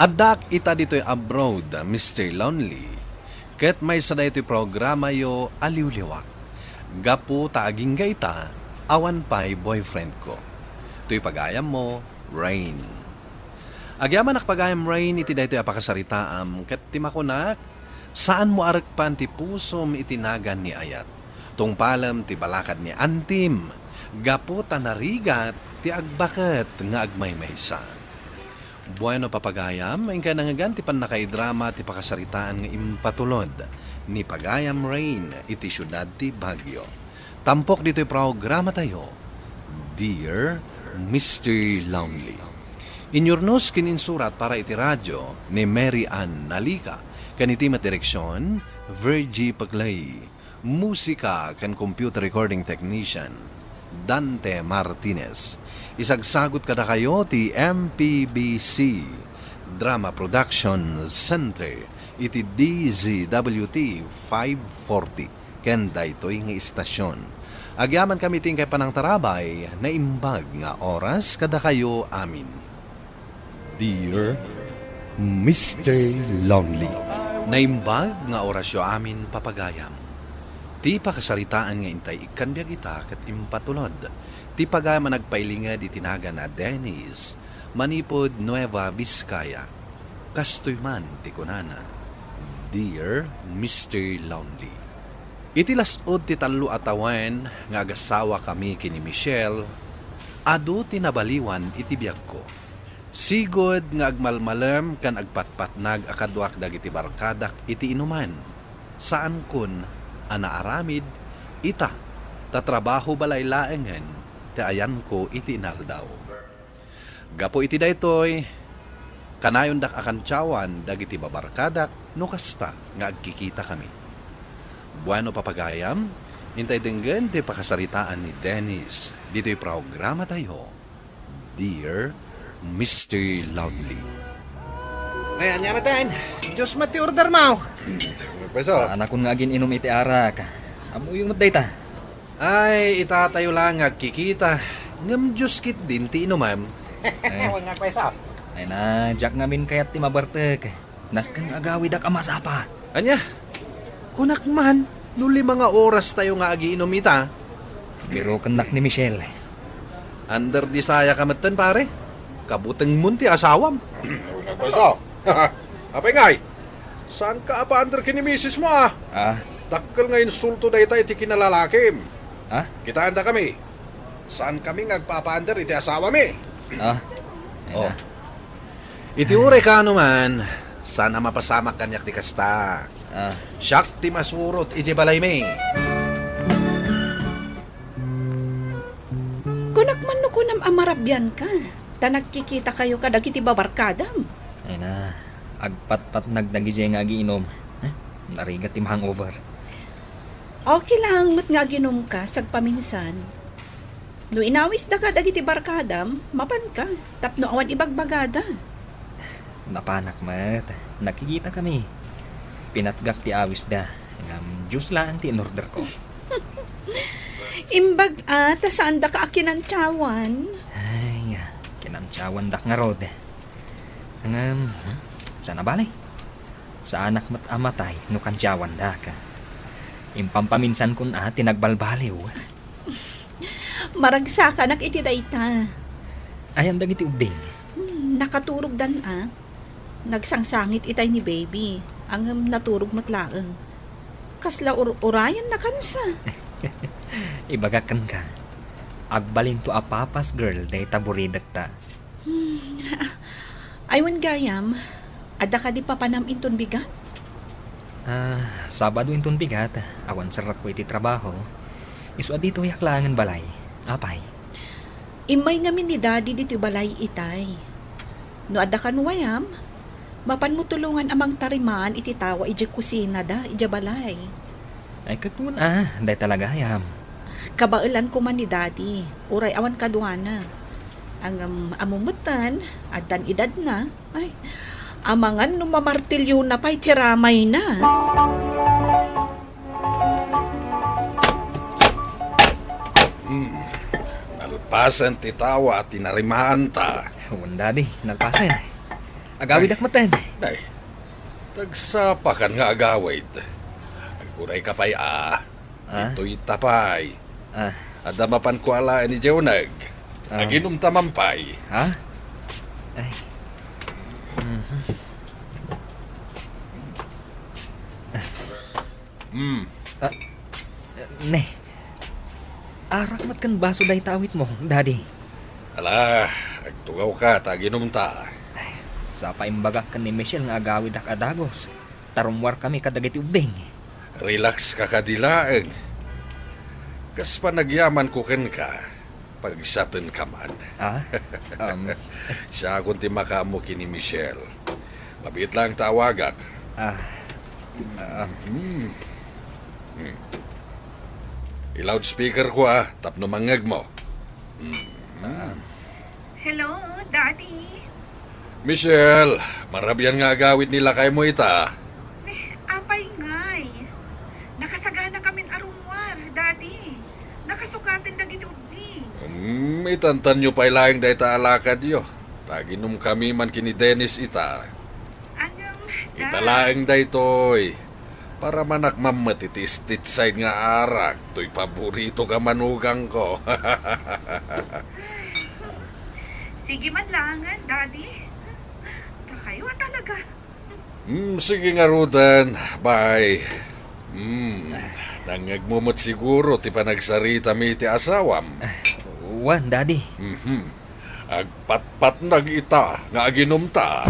adak ita dito'y abroad, Mr. Lonely. Ket may sada ito'y programa yo aliwliwak. Gapu taaging gaita, awan pa'y boyfriend ko. To'y pagayam mo, Rain. Agyaman pagayam Rain, iti dayto'y apakasaritaam, ket timakunak, saan mo arakpan ti pusom itinagan ni ayat. Tungpalam ti balakad ni antim, gapu tanarigat ti agbaket nga agmaymaysa. Bueno papagayam, ang kanangagan ti panakaidrama ti pakasaritaan nga impatulod ni Pagayam Rain iti syudad ti Baguio. Tampok dito'y programa tayo, Dear Mr. Lonely. Inyornos kininsurat para iti radyo ni Mary Ann Nalika, kaniti direksyon, Virgie Paglay, musika kan computer recording technician, Dante Martinez. Isagsagot kada kayo ti MPBC Drama Production Center iti DZWT 540 ken daytoy nga istasyon. Agyaman kami ting kay panang tarabay na imbag nga oras kada kayo amin. Dear Mr. Lonely, Naimbag nga orasyo amin papagayam. Ti pakasaritaan nga intay ikanbiag ita kat impatulod. Ti pagayam nagpailingad itinaga na Dennis, Manipod, Nueva Vizcaya. Kastoy man ti kunana. Dear Mr. Lonely. Iti lasod ti talo atawan nga agasawa kami kini Michelle, adu tinabaliwan iti biag ko. Sigod nga agmalmalem kan agpatpatnag akadwak dagiti barkadak iti inuman. Saan kun anaaramid ita tatrabaho balay laengen ti ayan ko iti inaldaw. Gapo iti daytoy kanayon dak akan tiyawan dagiti babarkadak no kasta nga agkikita kami. Bueno papagayam, hintay denggan ti pakasaritaan ni Dennis dito'y programa tayo. Dear Mr. Lonely. Ayan, yamatan. Diyos mati order mo. Saan ako nga agin inom iti arak. Amo yung matdayta. Ay, itatayo lang agkikita. Ngam Diyos kit din ti inomam. Huwag nga kwesa. Ay na, Jack ngamin kayat ti mabartek. Naskan agawi dak amasapa. Anya, kunak man, nuli mga oras tayo nga agiinom ita. Biro kanak ni Michelle. Under di saya kamatan pare. Kabuteng munti asawam. Huwag nga kwesa. Apay ngay, saan ka apa under kini misis mo ah? Ah, Dakkel nga insulto da ita iti kinalalakim. ah, Kita anda kami. Saan kami ngagpapa-under iti asawa mi? ah. Ay Oh. na. Iti ure ka man, sana mapasamak kanyak di kasta. Ah, Siyak ti masurot iti balay mi. Kunak man no kunam amarabyan ka. Ta nagkikita kayo kadag iti babarkadam. ay na. Agpat-pat nagdagijay nga agiinom. Narigat ti hangover. Okay lang, mat nga ginom ka, sagpaminsan. No inawis da ka dagiti barkadam, mapan ka, tapno awan ibagbagada. Napanak mat. Nakikita kami. Pinatgak ti awis da. Ngam juice lang ti in-order ko. Imbag ta saan da ka akinantsawan? Ay, kinamtsawan dak nga rod. Ngam, sana balay? Sa anak mat amatay no kantsawan da ka. Impampaminsan kun tinagbalbaliw. Maragsakan iti dayta. Ayan dagiti ubding. Nakaturog dan Nagsangsangit itay ni baby. Ang naturog matlaeng. Kasla urayan na kansa. Ibagakan ka. Agbalin to a papas girl day taburidak ta. Aywan gayam, ada ka di papanam inton bigat? Sabado inton bigat. Awan sarap ko iti trabaho. Isu dito yaklangan balay. Apay. Imay ngamin ni daddy dito balay itay. No ada kan wayam, mapan mo tulungan amang tariman iti tawa iti kusina da, iti balay. Ay katun day talaga hayam. Kabailan ko man ni daddy, uray awan kaduana. Ang amumutan, adan edad na, ay, amangan no mamartilyo na pa'y tiramay na. Nalpasan ti tawa at tinarimaan ta. Huwag daddy, nalpasan. Agawid ak matan. Day, tagsapakan nga agawid. Aguray ka pa'y Ito'y tapay. Adamapan ko ala ni Jeonag. Aginom tamampay. Ha? Ay. Ne. Arak mat kan baso day tawit mo, daddy. Ala, agtugaw ka, taginom ta. Sa paimbagak kan ni Michelle nga agawid ak adagos. Tarumwar kami kadagiti ubing. Relax ka kadilaeng. Kas pa nagyaman ko ken ka, pag-isatin ka man. Siya kung ti makamo kini Michelle. Mabit lang tawagak. I-loudspeaker ko tapno mangag mo. Hello, daddy. Michelle, marabyan nga agawid nila kay mo ita. Apay ngay. Nakasagana kamin arumwar, daddy. Nakasukatin na gitubli. Itantan nyo pa ilang dayta alakad yo. Taginom kami man kini Dennis ita. Ita laeng daytoy. Para manak mamatitistit side nga arak. To'y paborito ka manugang ko. Sige man langan, daddy. Kakayo talaga. Sige nga Rudan. Bye. Nangagmumot siguro ti panagsarita mi ti asawam. Wan, daddy. Agpatpat nag ita nga aginom ta.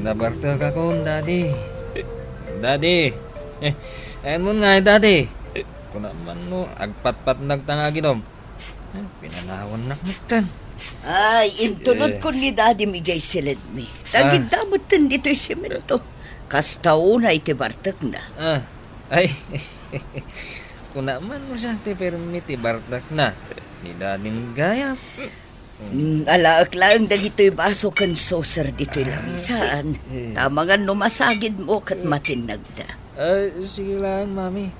Nabarto ka kong daddy. Daddy. Ayan mo nga daddy. Kung naman mo, agpat-pat nagtangaginom. Pinanawan na mutan. Ay, intulod ko ni Daddy mi jay silid mi. Tagid damot tan dito'y semento. Kastauna iti bartak na. Ay. Kung naman mo siya ti permiti bartak na. Ni daddy gaya. Alaak lang dagito'y baso kan saucer dito'y lamisaan. Tama nga numasagid mo kat matinagda. Sige lang, mami.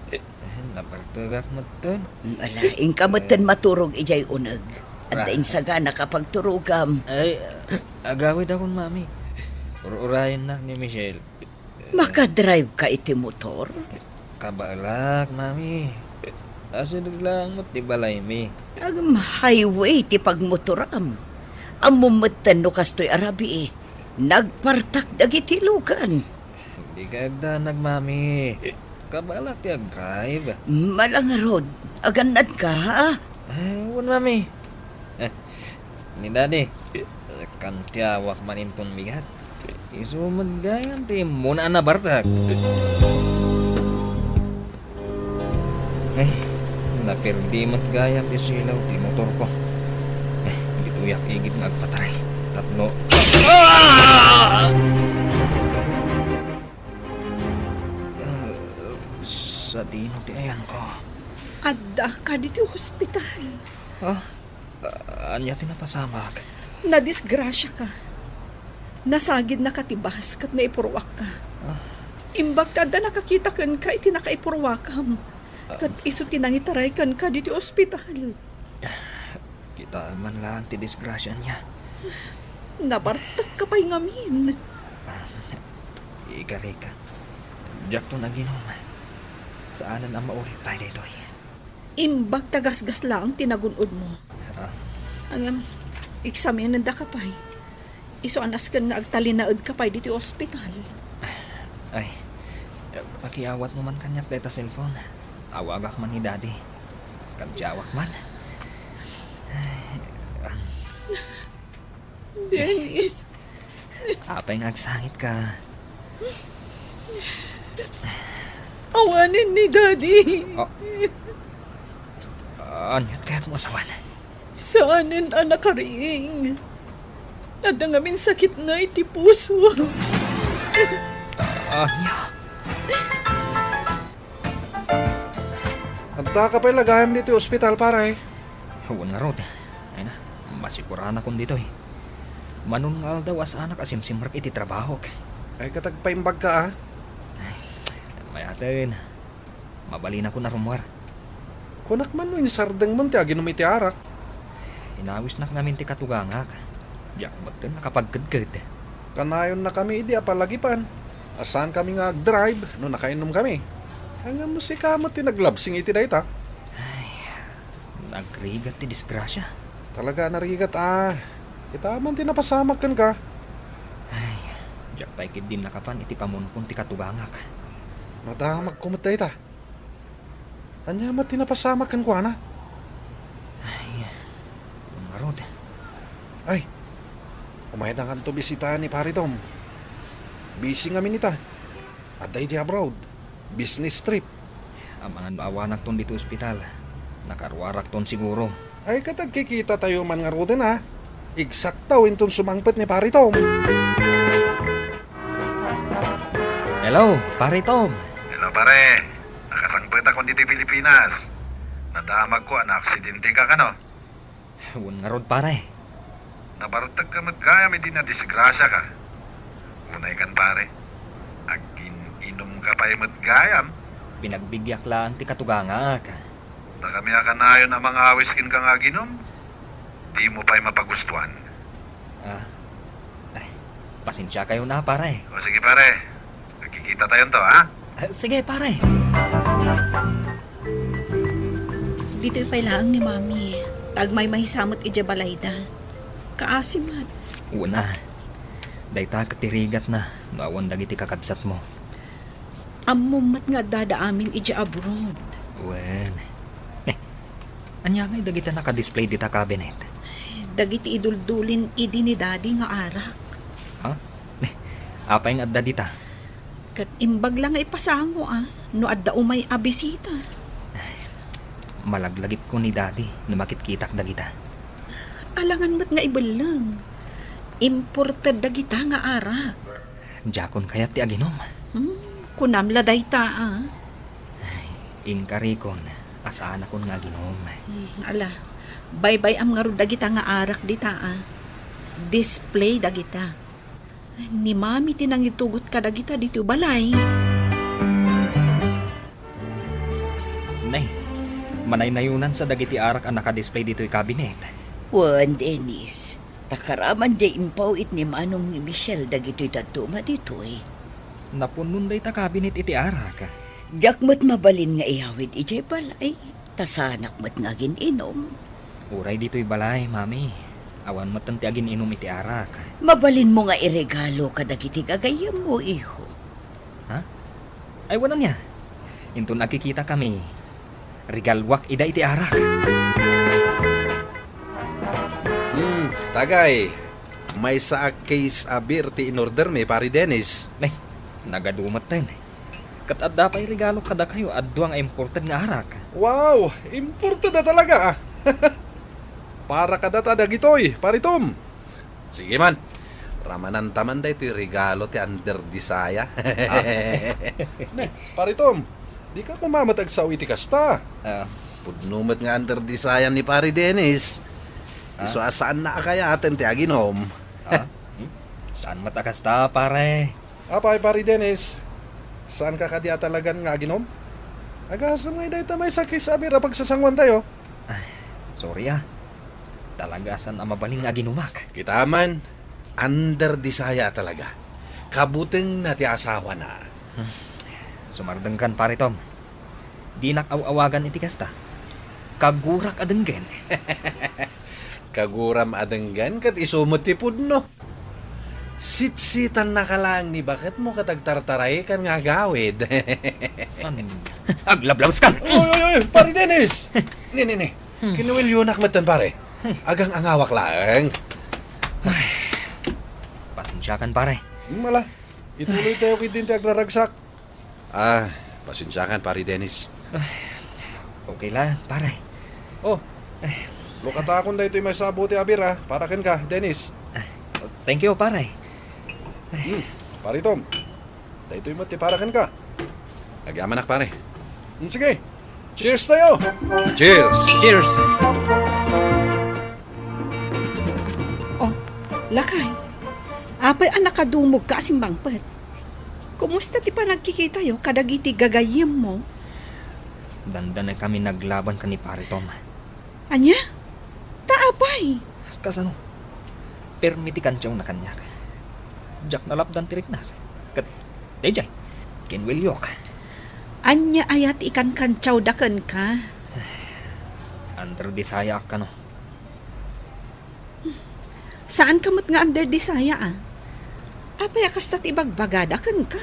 Nabartugak mo to. Alaing kamatan maturog ijay unag. At daing sagana kapag turugam. Ay, agawid akong mami. Urayan na ni Michelle. Makadrive ka iti motor? Kabalak, mami. Asunod lang mo, tibalay mi. Ang highway ti pagmotoram. Ang mumatan no kastoy arabi nagpartak dagiti lugan. Hindi ka agdanag, mami. Kabalak ti ag-drive. Malangarod, aganad ka ha? Huwag, mami. Ni daddy, kan tiyawak manimpon bigat. Isumad gayam ti muna na bartak. Napirdi mat gayam ti silaw ti motor ko. Gituyak igit nagpatray. Tatlo. Sa dino ti ayan ko. Adda ka dito hospital. Anya tinapasamak. Nadisgrasya ka. Nasagid na katibas kat naipurwak ka. Imbag tada nakakita kan ka iti nakaipurwakam. Kat iso tinangitaray kan ka dito ospital. Kita man lang ti disgrasya niya. Nabartak ka pa'y ngamin. Igari ka. Diyak to naginom. Saanan ang maulit tayo dito. Imbag tagasgas lang tinagunod mo. Ang eksamenan da ka pa'y. Iso anas kan nga agtalinaad ka pa'y dito ospital. Ay, pakiawat mo man kanyak data cellphone. Awagak man ni daddy. Kadjawak man. Dennis. Apay ngagsangit ka. Awanin ni daddy. Anyat kaya't mo asawan. Saanin anak karing. Nadangamin sakit na iti puso. Anya. Adda ka pa'y lagayam dito ospital pare. Huwag nga rod. Ay na, masikurahan akong dito eh. Manungal daw as anak asimsimrak iti trabaho. Ay katagpaimbag ka May atin. Mabalin ako na rumwar. Kunak man mo inisardeng mo ti aginom iti arak. Inawis na namin ti katugangak. Diyak batin nakapagkadkad. Kanayon na kami idi apalagipan. Asan kami nga drive no nakainom kami. Hanggang mo si kamot ti naglabsing iti dayta. Nagrigat ti disgrasya. Talaga narigat Kita man ti napasamak kan ka. Diyak paikid din nakapan iti pamunpon ti katugangak. Madamag kumot dayta. Anya mat ti napasamak kan ko ana. Marod. Ay, umayad ang kanto bisita ni Pari Tom. Busy nga minita. Aday di abroad. Business trip. Ang mga naawanak ton dito ospital. Nakarwarak ton siguro. Ay katagkikita tayo man nga roden Eksaktaw intong sumangpet ni Pari Tom. Hello, Pare Tom. Hello pare, nakasangpet ako dito Pilipinas. Nadamag ko na aksidente ka kano. Huwag nga rod pare. Nabartag ka magkaya may di na disgrasya ka. Unay kan pare, agin inom ka pa yung matgayam. Pinagbigyak lang ti katugangak. Na kami akanayon ang mga awiskin ka nga ginom. Di mo pa'y mapagustuhan. Pasensya kayo na pare. O sige pare, nagkikita tayo to ha? Sige pare. Dito'y pailaang ni Mami. Tagmay mahisamot ijabalayda. Kaasimat. Una, dayta katirigat na. Nawan dagiti kakabsat mo. Amumat nga dada amin ija abroad. Wen. Anya ngay dagita naka-display dita cabinet. Dagiti iduldulin idi ni daddy nga arak. Ha? Apay nga adda dita. Kat imbag lang nga ipasango no adda umay abisita. Malaglagip ko ni daddy na makitkitak dagita. Alangan mo't nga ibalang. Imported dagita nga arak. Jakon kaya ti aginom. Kunamla dayta Inkarikon, asaan akon nga ginom. Ala, bye-bye am nga ro dagita nga arak dita Display dagita. Ni mami tinang itugot ka dagita dito balay. Nay, manay-nayunan sa dagiti arak ang naka-display dito'y cabinet. Wan, Dennis. Takaraman di impaw it ni manong ni Michelle dagito'y tatuma dito'y. Napunon day ta cabinet iti arak. Diyak mo't mabalin nga ihawid ijay balay. Tasanak mo't nga gininom. Uray dito'y balay, mami. Awan matanti agin inom iti arak. Mabalin mo nga iregalo ka dagiti gagayam mo, iho. Ha? Ay, wala niya. Into nakikita kami. Regalwak ida iti arak. Tagay. May sa case abir ti in-order mi, pari Dennis. Nay, nagadumat tayo. Katadda pa'y regalo kada kayo adduang imported nga arak. Wow! Imported na talaga Para kada dagitoy, pari Tom. Sige man. Ramanan taman da ito'y regalo ti under disaya. Pari Tom, di ka mamamatag sa uwi ti kasta. Pudnumat nga under disaya ni pari Dennis. Iso asaan na kaya atin ti aginom. Saan matakasta, pare? Pari Dennis. Saan ka kadya talagan nga aginom? Agasam nga iday tamay sa kisabira pagsasangwan tayo. Sorry Talagasan ang mabaling nga ginumak. Kita man, under disaya talaga. Kabuting na ti asawa na. Sumardeng kan, pare Tom. Di nakawawagan iti kasta. Kagurak adenggen. Kaguram adenggan kat isumot ti pudno. Sitsitan na ka lang ni bakit mo katagtartaray kan nga gawid. Aglablaws ka! Oy, pari Dennis! Ni. Kinuwilyonak matan pare. Agang angawak lang. Pasensya kan, pare. Mala, ituloy tayo din ti agraragsak. Pasensyakan pare Dennis. Okay lang, pare. Lukatakon da ito'y may sabuti abir para ken ka, Dennis. Thank you, pare. Pari Tom, da ito'y mati para ken ka. Agamanak pare. Sige, cheers tayo! Cheers! Cheers! Lakay, apay ang nakadumog ka asing bangpet. Kumusta ti pa nagkikita yo kadagiti gagayim mo? Dandan na kami naglaban ka ni pare Tom. Anya? Taapay. Kasano? Permiti kanchaw na kanyak. Jak nalapdan tirik na. Kat, dayjay, kinwilyok. Anya ayat ikan kantsaw daken ka. Under disaya ka no. Saan kamot nga under disaya Apay akastat ibagbagada kan ka.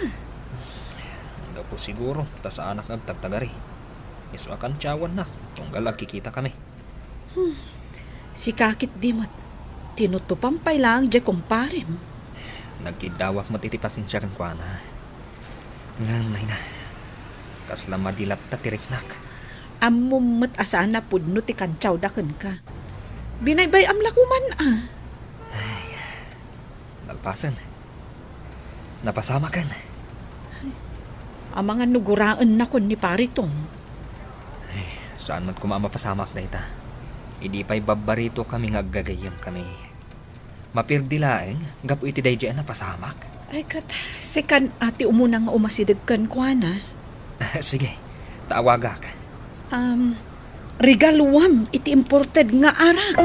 Hindi po siguro, ta sa anak nagtagtagari. Iswa kantsawan na, tunggal agkikita kami. Si kakit dimot, tinutupampay lang dya kumparem. Nagkidawak matitipasin siya kan kwa na. Nganay na. Kasla madilat ta tiriknak. Amumot asan na pudno ti kantsaw daken ka. Binaybay amlakuman Nalpasan. Napasama kan. Ang mga nuguraan na kon ni pari Tom. Saan man kumamapasamak na ita. Hindi pa'y babarito kami ngaggagayam kami. Mapirdilaeng, gapu iti dayjay na pasamak. Ay kat, sikan ati umuna nga umasidag kwa na. Sige, taawagak. Regaluam iti imported nga arak.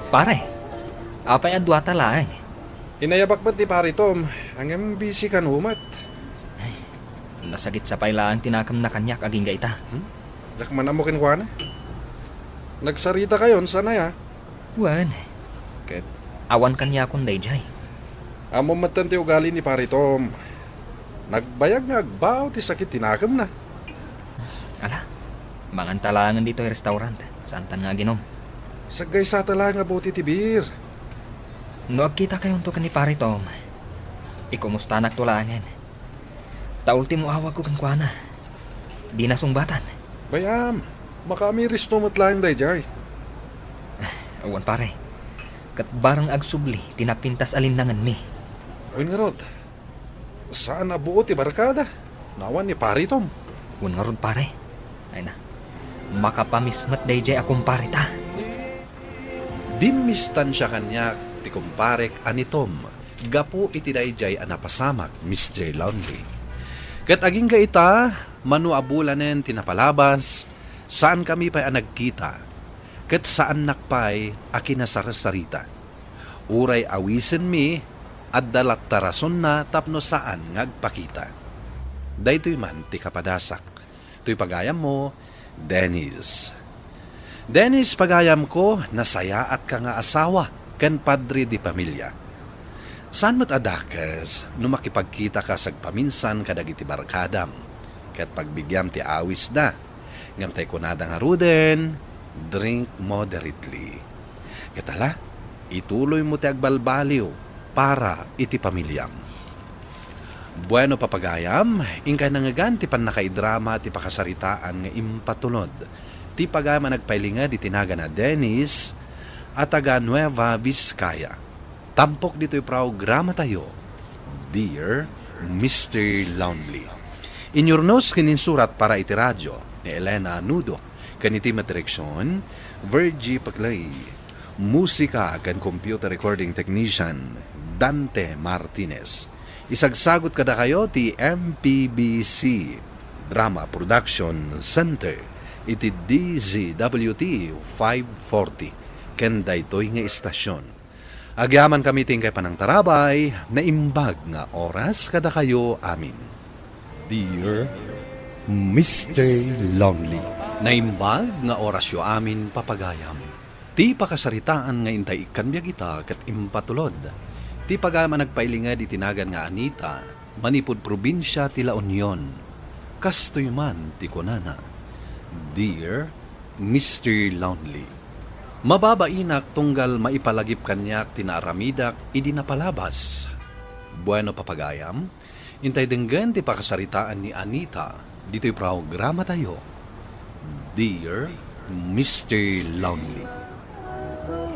Pare, apay ang duwata lang. Inayabak ba't ni pari Tom? Hanggang busy kan umat. Nasagit sa pailaan tinakam na kanyak aging gaita. Dakman mo kinkwana? Nagsarita kayon, sana ya? Wan, kat awan kanya akong dayjay. Amo matan ti ugali ni pari Tom. Nagbayag nga agbaw ti sakit tinakam na. Ala, mangantalangan dito yung restaurant. Saan tan nga ginom? Sagay sa tala nga buti ti bir. No agkita kayo to ni pare Tom. Ikumusta nagtulangan. Taultimo awag ko kan kuana. Di na sungbatan. Bayam, makami risto matlaing day jay. Awan pare. Kat barang agsubli, tinapintas alinangan mi. Uy nga rod, saan nabuo ti barkada? Nawan ni pari Tom. Awan nga rod pare. Ay na, makapamismat day jay akong pare ta. Dimistan siya kanya ti kumparek ani Tom. Gapo iti dayjay anapasamak Mr. Lonely. Kat aging ka ita, manuabulanen tinapalabas, saan kami pa'y nagkita. Kat saan nakpay akinasarasarita. Uray awisen mi, at dalat tarason na tapno saan ngagpakita. Daytoy man ti kapadasak. To'y pagayam mo, Dennis. Dennis, pagayam ko, nasaya at ka nga asawa, kan padre di pamilya. Saan mo't adakas, no makipagkita ka sagpaminsan kadag iti barkadam, kat pagbigyam ti awis na, ngam tay kunada nga ruden, drink moderately. Katala, ituloy mo ti agbalbaliw para iti pamilyam. Bueno papagayam, ingkay nangagan ti panakaidrama ti pakasaritaan nga impatulod. Ti pagayam nagpailinga di tinaga na Dennis at taga Nueva Vizcaya. Tampok dito'y programa tayo, Dear Mr. Lonely. Inyurnos kininsurat para iti radyo ni Elena Nudo, kaniti matireksyon, Virgie Paglay. Musika kan computer recording technician, Dante Martinez. Isagsagot kada kayo ti MPBC Drama Production Center, iti DZWT 540, kenda ito'y nga istasyon. Agyaman kami tingkay panang tarabay, na imbag nga oras kada kayo amin. Dear Mr. Lonely. Naimbag nga orasyo amin papagayam. Ti pakasaritaan nga intay ikanbyag ita kat impatulod. Ti pagayam nagpailinga di tinagan nga Anita, manipod probinsya ti La Union. Kastoy man ti kunana. Dear Mr. Lonely. Mababainak tunggal maipalagip kanyak tinaaramidak idi napalabas. Bueno papagayam, intay denggan ti pakasaritaan ni Anita, dito'y programa tayo. Dear Mr. Lonely.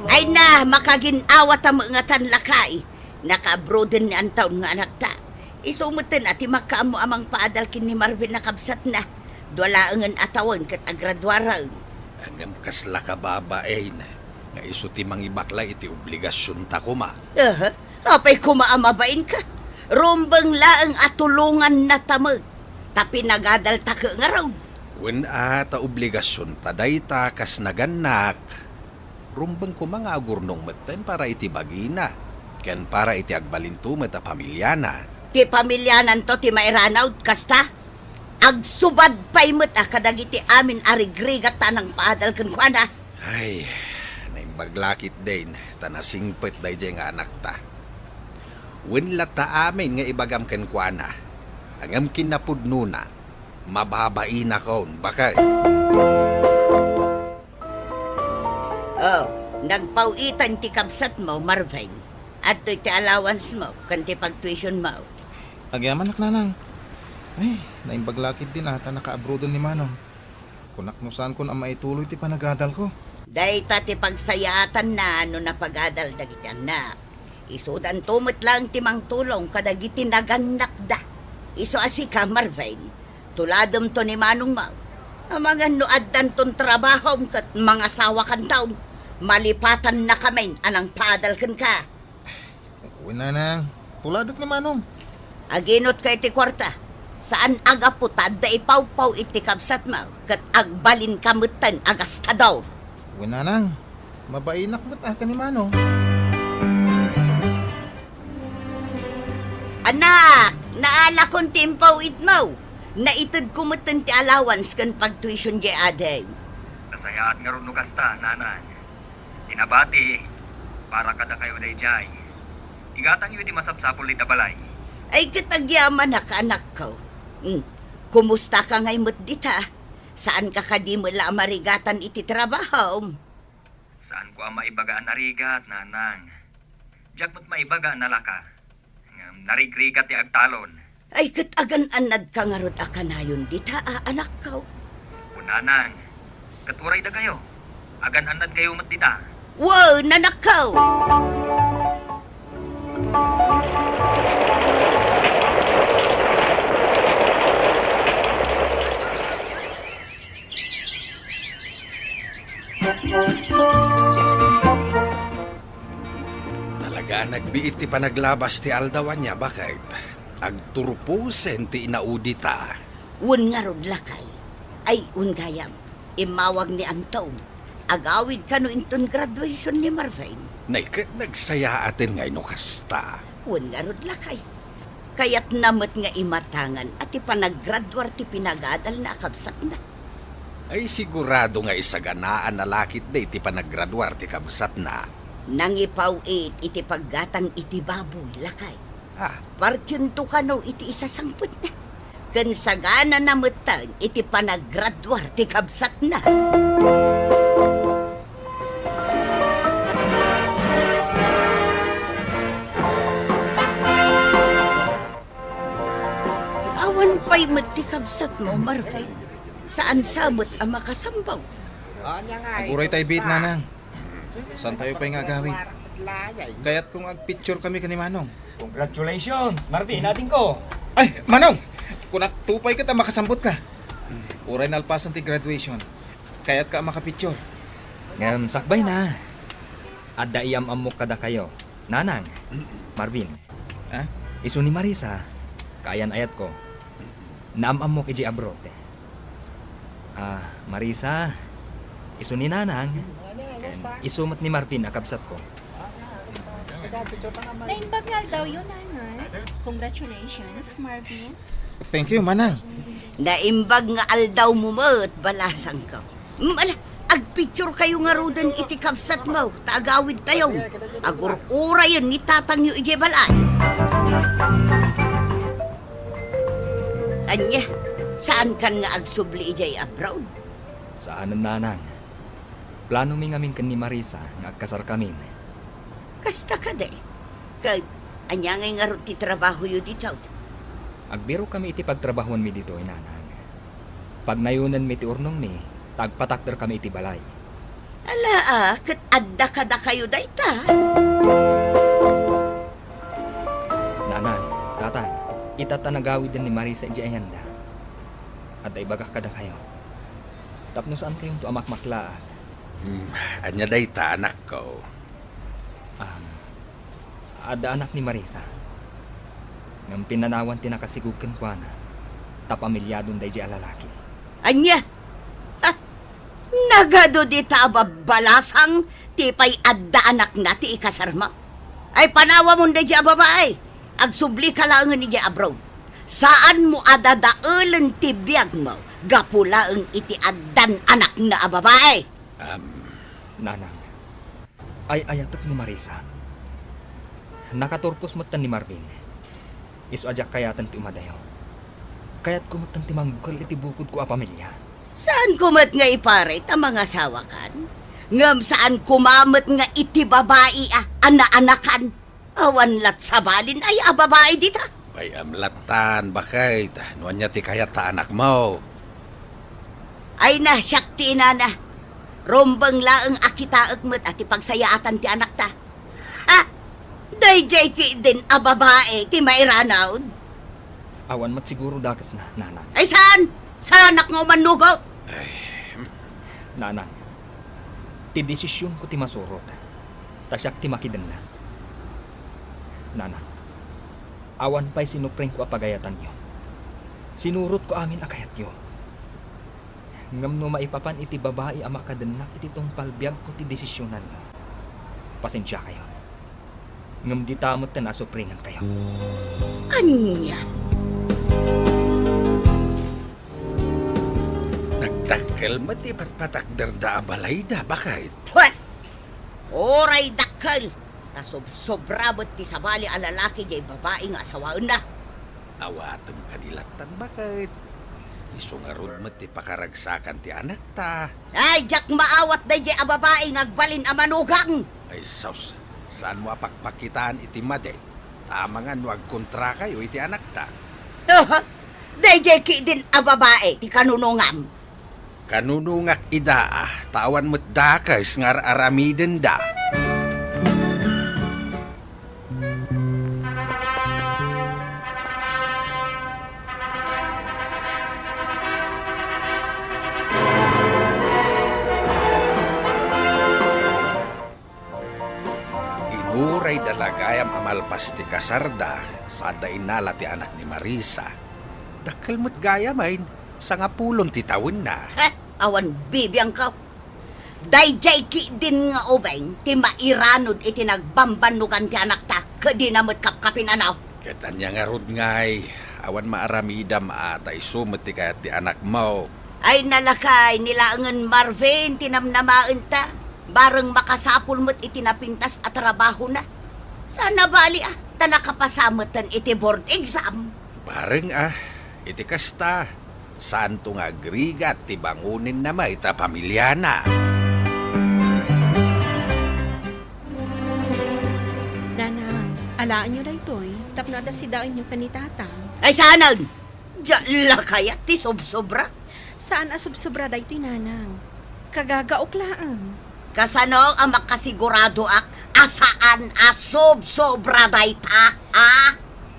Ay na, makaginawa ta mga tanlakay. Naka-abroden ni ang taon nga anak ta. Isumutin ati makaamo amang paadal kin ni Marvin nakabsat na. Dwalaangan atawan kat agradwarang. Hanggang kasla ka babain. Nga isuti mang ibakla iti obligasyon ta kuma. Apay kumaamabain ka. Rumbang laang atulungan na tamag. Tapi nagadal ta ka nga raw. Wen ta obligasyon ta dayta kas naganak. Rumbang ko mga agurnong meten para iti bagina. Ken para iti agbalinto meta pamilyana. Ti pamilyanan to ti mairanaw kasta. Agsubad pa'y mata kadagiti amin arigrigat tanang paadal kan kuana. Ay, naimbaglakit din. Tanasingpet day nga anak ta. Winlat ta amin nga ibagam kan kuana. Angam kinapudno na. Mababain akon, bakay. Oh, nagpawitan ti kabsat mo, Marvin. At ti allowance mo, kan ti pag-tuition mo. Agyaman nanang. Ay, naimbaglakit din ata naka-abroad ni Manong. Kunak mo saan kun ang maituloy ti panagadal ko. Dahil ti pagsayatan na ano na pagadal dagiti anak. Isudan tumot lang ti mang tulong kadagiti naganak da. Iso asika, Marvin. Tuladom to ni Manong mo. Amagan no addan ton trabaho kat mga sawa kan taon. Malipatan na kami anang padal kan ka. Uwi nanang, tuladok ni Manong. Aginot kay ti kwarta. Saan agaputad da ipaw-paw iti kabsat mo kat agbalin kamutan agas ta daw. Uwi nanang, mabainak ba't ka ni Manong? Anak, naala kong timpaw it mo. Naitad kumutan ti allowance kan pag-tuition jay aday. Nasayaan nga rin kasta, nanan. Tinabati, para kada kayo day jay. Igatang yu di masapsapol ita balay. Ay katagyaman na ka anak ko. Kumusta ka ngay mo't dita? Saan ka kadimula marigatan iti trabaho? Saan ko ang maibagaan narigat, nanang? Diyak mo't maibagaan nalaka. Narigrigat ti agtalon. Ay katagan anad ka nga rod akanayon dita, anak ka. Nanang, katuray da kayo. Agan anad kayo matita. Wow, nanakaw! Talaga nagbiit ti panaglabas ti aldawan niya, bakit? Agturupusen ti inaudita. Wun nga rod lakay. Ay, gayam. Imawag ni Anton. Agawid ka no inton graduation ni Marvin. Naikat nagsaya atin ngay no kasta. Wun nga rod lakay. Kaya't namat nga imatangan at ipanaggraduar ti pinagadal na akabsat na. Ay sigurado nga isaganaan na lakit na iti panaggraduar ti kabsat na. Nangipaw iti paggatang iti baboy lakay. Partyento ka no iti isasangput na. Kan sagana na matang iti panaggraduar ti kabsat na. Awan pa'y ti kabsat mo, Marvin. Saan samot ang makasambaw? Aguray tayo bit, nanang. Saan tayo pa'y nga gawin? Kaya't kung ag-picture kami kanimanong. Congratulations, Marvin, natin ko. Ay, Manong! Kung tupay ka, makasambot ka. Uray na alpasan ti graduation. Kaya't ka makapicture. Ngam sakbay na. Adda iyam amok kada kayo. Nanang, Marvin. Ha? Isu ni Marisa. Kayan ayat ko. Naam amok iji abroad. Marisa. Isu ni Nanang. Isumat ni Marvin akabsat ko. Nainbagal daw yun, nanay. Congratulations, Marvin. Thank you, Manang. Naimbag nga aldaw mo mo at balasang ka. Agpicture kayo nga rodan iti kabsat mo. Taagawid tayo. Agur-ura yun ni tatang yu ije balay. Anya, saan kan nga agsubli ijay abroad? Saan ang Nanang? Plano mi ngamin kan ni Marisa nga agkasar kami. Kasta ka de. Kag, anya nga ro ti trabaho yu dito. Agbiro kami iti pagtrabahuan mi dito, Nanang. Pag nayunan mi ti urnong mi, tagpatakder kami iti balay. Ala kat adda kada kayo dayta. Nanang, tatang, itatanagawid din ni Marisa iti ayanda. At ay bagak kada kayo. Tapno saan kayong tuamak-maklaat? Anya dayta anak ko. Ada anak ni Marisa. Ngam pinanawan tinakasigugkan ko na. Tapamilyadon day di alalaki. Anya? Nagado di balasang tipay adda anak na ti ikasarma. Ay panawa mo day di babae. Agsubli ka lang ni di abroad. Saan mo adadaulan ti biyag mo? Gapulaang iti addan anak na babae. Nanang, ay ayatok ni Marisa. Nakaturpos mo ni Marvin. Isu ajak kayatan ti umadayo. Kayat kumatan ti mangbukal iti bukod ko a pamilya. Saan kumat nga ipare ta mga sawakan? Ngam saan kumamat nga iti babae ana-anakan? Awan lat sabalin ay a babae dita. Bay amlatan, bakit? Nuan niya ti kayata anak mo. Ay na, syakti inana. Rombang laang akitaak met at ipagsayaatan ti anak ta. Dayjay ki din a babae ti mairanaw. Awan mat siguro dakas na, Nanang. Ay saan? Saan anak nga manugo? Nanang, ti desisyon ko ti masurot. Tasyak ti makidan na. Nanang, awan pa'y sinupreng ko apagayatan nyo. Sinurot ko amin akayat nyo. Ngam no maipapan iti babae ama kadanak iti tong palbiag ko ti desisyonan nyo. Pasensya kayo. Ngam di tamot na nasupringan kayo. Anya? Nagdakkel mati patpatakder da abalay da, bakit? Pwet! Oray dakkel! Tasob-sobrabot ti sabali a lalaki jay babae nga asawaan na. Awatem kadilatan, bakit? Isu nga rod mo ti pakaragsakan ti anak ta. Ay, jak maawat day a babae ngagbalin a manugang. Ay sus, saan mo apakpakitaan iti made? Tama nga no agkontra kayo iti anak ta. Day ki din a babae ti kanunungam. Kanunungak ida tawan mo't dakas nga aramiden da. Inuray dalagayam amalpas ti kasarda sa inala ti anak ni Marisa. Dakkel mo't gayamain sa nga pulon ti tawin na. Awan bibiyang ka. Dayjay ki din nga ubeng ti mairanod iti nagbambanugan ti anak ta. Kadi namot kapkapin anaw. Ketan niya nga rod ngay. Awan maaramidam at ay sumot ti kayat ti anak mo. Ay nalakay nilaangan Marvin tinamnamaan ta. Bareng makasapul mo't iti napintas at trabaho na. Sana bali tanakapasamutan iti board exam. Bareng iti kasta. Saan to nga agrigat ti bangunin na may ta pamilya na. Nanang, alaan nyo na ito'y. Tapno ada si daon nyo kanitatang. Ay saanan? Diyan kaya ti sobra. Saan asubsobra da ito'y nanang? Kagagaok laang. Kasano ang makasigurado asaan sobra dayta,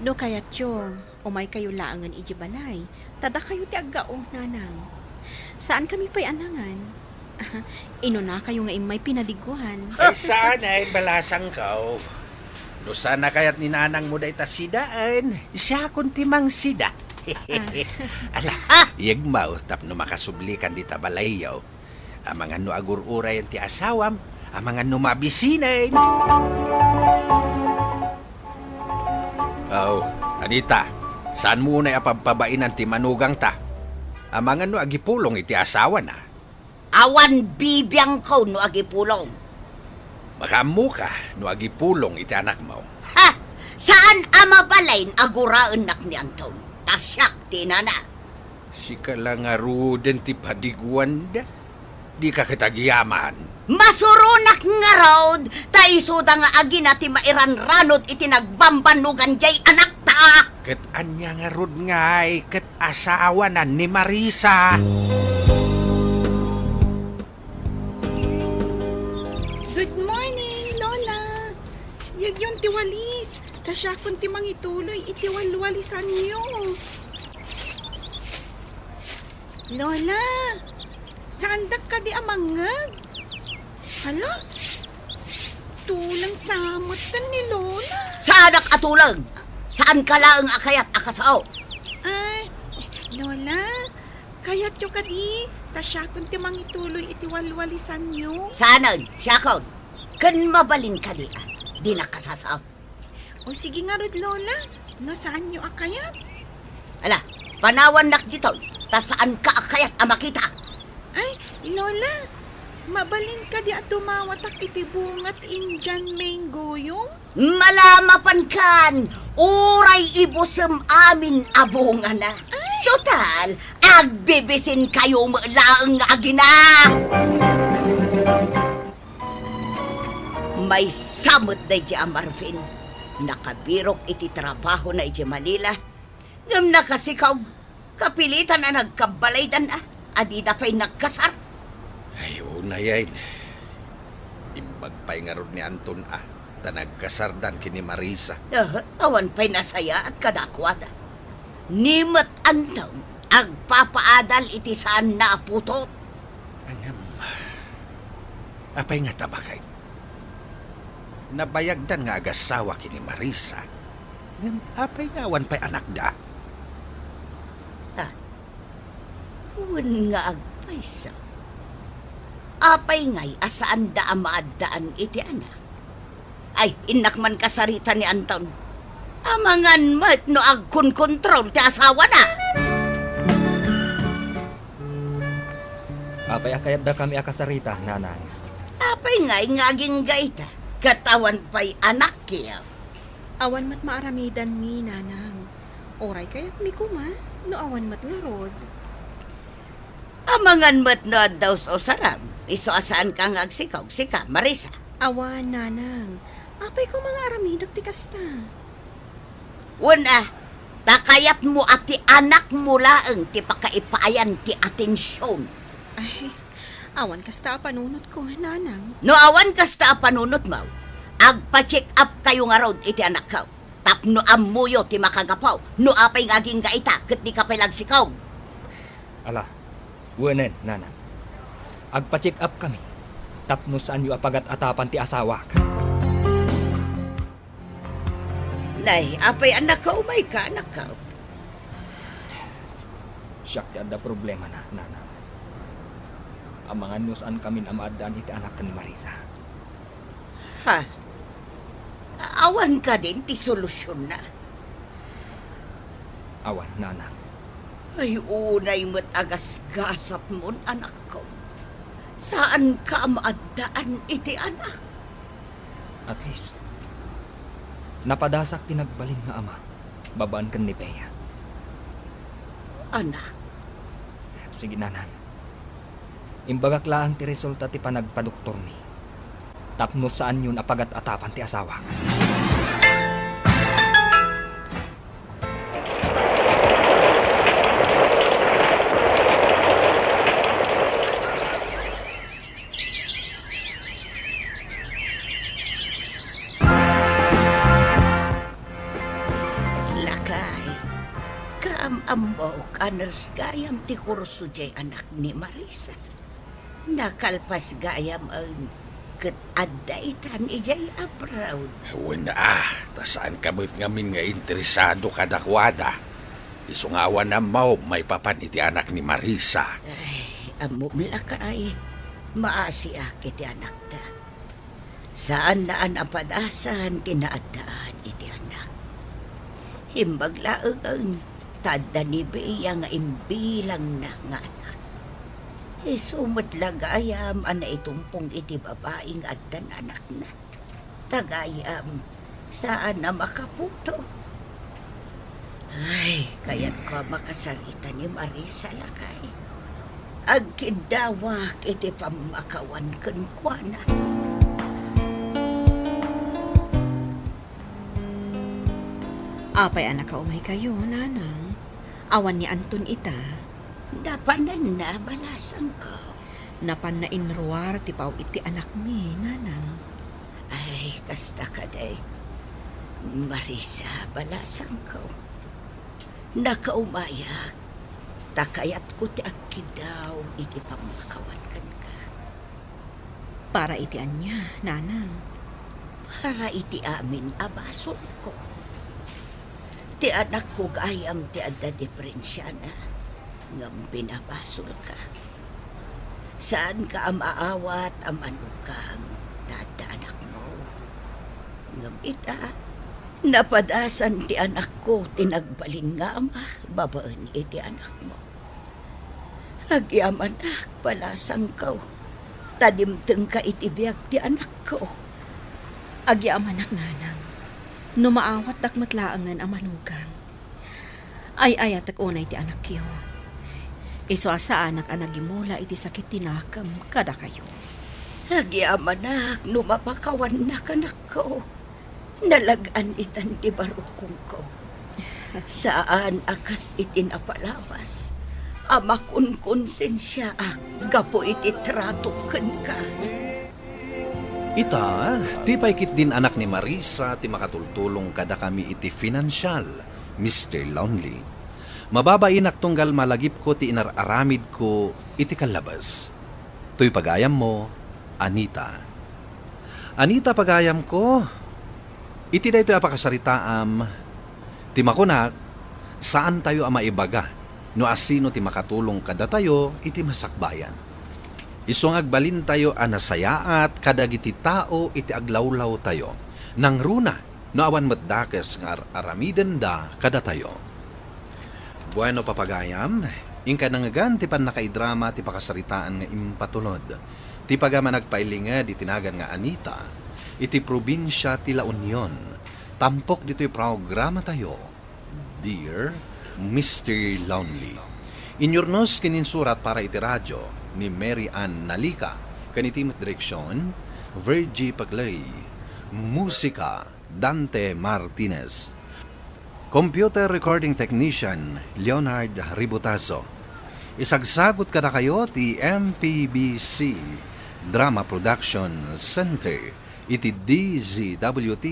No kaya tiyo, umay kayo laangan iji balay. Tada kayo ti aggaong nanang. Saan kami pa'y anangan? Ino na kayo nga imay pinadiguan. Ay saan ay balasang kao. No sana kayat ni nanang mo da ita sidaan. Siya kuntimang sida. Ala, iyagmaw tapno makasublikan di tabalayaw. Amangan no agururay ti asawam. Amangan no mabisinain. Oh, Anita. Saan mo na apagpabainan ti manugang ta? Amangan no agipulong iti asawa na. Awan bibiyang ko no agipulong. Makamu ka no agipulong iti anak mo. Saan amabalain aguraan nak ni Anton? Tasyak tinana. Si kalangaruden ti padiguan da. Di ka kitagiyaman. Masurunak nga road, taisuda nga agi na ti mairanranod iti nagbambanugan jay anak ta. Ket anya nga rod ngay, ket asawa na ni Marisa. Good morning, Lola. Yun tiwalis. Tasya kun ti mangituloy itiwalwalisan niyo. Lola, sandak ka di amangag. Hala, tulang samutan ni Lola. Saanak atulang? Saan ka lang akayat akasaw? Ay, Lola, kayat yo ka di. Tasya kun ti mangituloy itiwalwalisan niyo. Saanan, siyakon. Kan mabalin ka di, di nakasasaw. O sige nga rod, Lola. No, saan niyo akayat? Ala, panawan nak dito. Ta saan ka akayat amakita? Ay, Lola, mabalin ka di at tumawatak iti bungat Indian mango yung? Malamapan kan, uray ibusem amin abunga na. Total, agbibisin kayo lang agina. May samot na iti Marvin. Nakabirok iti trabaho na iti Manila. Ngam nakasikaw, kapilitan na nagkabalaydan adida pa'y nagkasar. Ay, una yan. Imbagpay nga rod ni Anton ta nagkasardan kini Marisa. Awan pa'y nasaya at kadakwada. Nimat Anton, agpapaadal iti saan na aputot. Angam, apay nga tabakay. Nabayagdan nga agasawa kini Marisa. Ngam, apay nga awan pa'y anak da. Wan nga agpaysa. Apay ngay asaan da maadaan iti anak. Ay, inakman kasarita ni Anton. Amangan mat no agkon-kontrol ti asawa na. Apay akayat da kami akasarita, nanang. Apay ngay ngaging gaita. Katawan pa'y anak kiya. Awan mat maaramidan mi, nanang. Oray kayat mi kuma, no awan mat nga rod. Amangan mo't no daw sa saram. Iso asaan kang agsikaw, sika, Marisa. Awan, nanang. Apay ko mga aramidok ti kasta. Una, takayat mo at ti anak mo laeng ti pakaipayan ti atensyon. Ay, awan kasta panunot ko, nanang. No awan kasta panunot mo, agpa-check up kayo nga road iti anak ko. Tapno amuyo ti makagapaw, no apay ngaging gaita, kat di ka pailagsikaw. Ala, wenen, nanang. Agpa-check up kami. Tapno saan yu apagat atapan ti asawa. Nay, apay anak ko, may ka anak ko. Siyak ti adda problema na, nanang. Amangan nyo saan kami amaadaan iti anak ka ni Marisa. Ha? Awan ka din, ti solusyon na. Awan, nanang. Ay, unay mo't agas-gasap mo, anak ko. Saan ka maadaan iti anak? At least, napadasak tinagbalin nga ama. Babaan kan ni Bea. Anak, Sige, nanang. Imbagak laang ti resulta ti panagpadoktor ni. Tapno saan yun apagat atapan ti asawa. lakay. Kaam-amaw kaners gayam ti kurso jay anak ni Marisa. Nakalpas gayam ang ket addaitan ijay abroad. Wala tasaan kamot ngamin nga interesado kadakwada. Isungawan na mau may papan iti anak ni Marisa. Ay, amom lakay. Maasiak iti anak ta. Saan na ang apadasan kinaadaan iti anak. Himbag laeng ang tada ni Bea nga imbilang na nga anak. Isumot lagayam ana itumpong iti babaeng addan anak na. Tagayam saan na makaputo. Ay, kaya't ko makasarita ni Marisa lakay. Agkidawak iti pamakawan kenkwana. Apay anak ka umay kayo, nanang. Awan ni Anton ita. Napanan na balasang ko. Napan na inruar ti pao iti anak mi, nanang. Ay, kasta ka day. Marisa, balasang ko. Nakaumayak. Takayat ko ti akidaw iti pamakawan kan ka. Para iti anya, nanang. Para iti amin abason ko. Ti anak ko gayam ti adda diferensya na. Ngam pinabasol ka. Saan ka amaawat amanukang tada anak mo. Ngam ita, napadasan ti anak ko tinagbalin nga ama, babaan iti anak mo. Agyaman anak palasang ko, tadimteng ka itibiyag ti anak ko. Agyaman anak nanang. Numaawat dakmatlaangan ang manugang. Ay ayatak unay ti anak kiyo. Iso asa anak anagimula iti sakit tinakam kada kayo. Agyaman anak, numapakawan na kanak ko. Nalagan itan ti barukong ko. Saan akas itinapalawas? Amakun konsensya gapo iti trato ken ka. Ita, ti paikit din anak ni Marisa, ti makatultulong kada kami iti financial, Mr. Lonely. Mababain tunggal malagip ko ti inararamid ko iti kalabas. Tuy pagayam mo, Anita. Anita pagayam ko, iti daytoy apakasaritaam, ti makunak, saan tayo maibaga, no asino ti makatulong kada tayo, iti masakbayan. Isong agbalin tayo anasayaat kadagiti tao iti aglawlaw tayo. Nang runa, no awan matdakes nga aramiden da kada tayo. Bueno papagayam, ingka nangagan ti pan nakaidrama ti pakasaritaan nga impatulod. Ti pagama nagpailinga di tinagan nga Anita, iti probinsya ti La Union. Tampok dito'y programa tayo. Dear Mr. Lonely. Inyurnos kininsurat para iti radyo ni Mary Ann Nalika, kanitimot direksyon, Virgie Paglay, musika, Dante Martinez. Computer recording technician, Leonard Ributazo. Isagsagot kada kayo ti MPBC Drama Production Center iti DZWT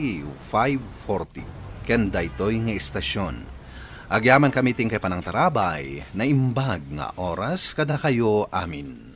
540 ken daytoy nga istasyon. Agyaman kami ting kay panang tarabay na imbag nga oras kada kayo amin.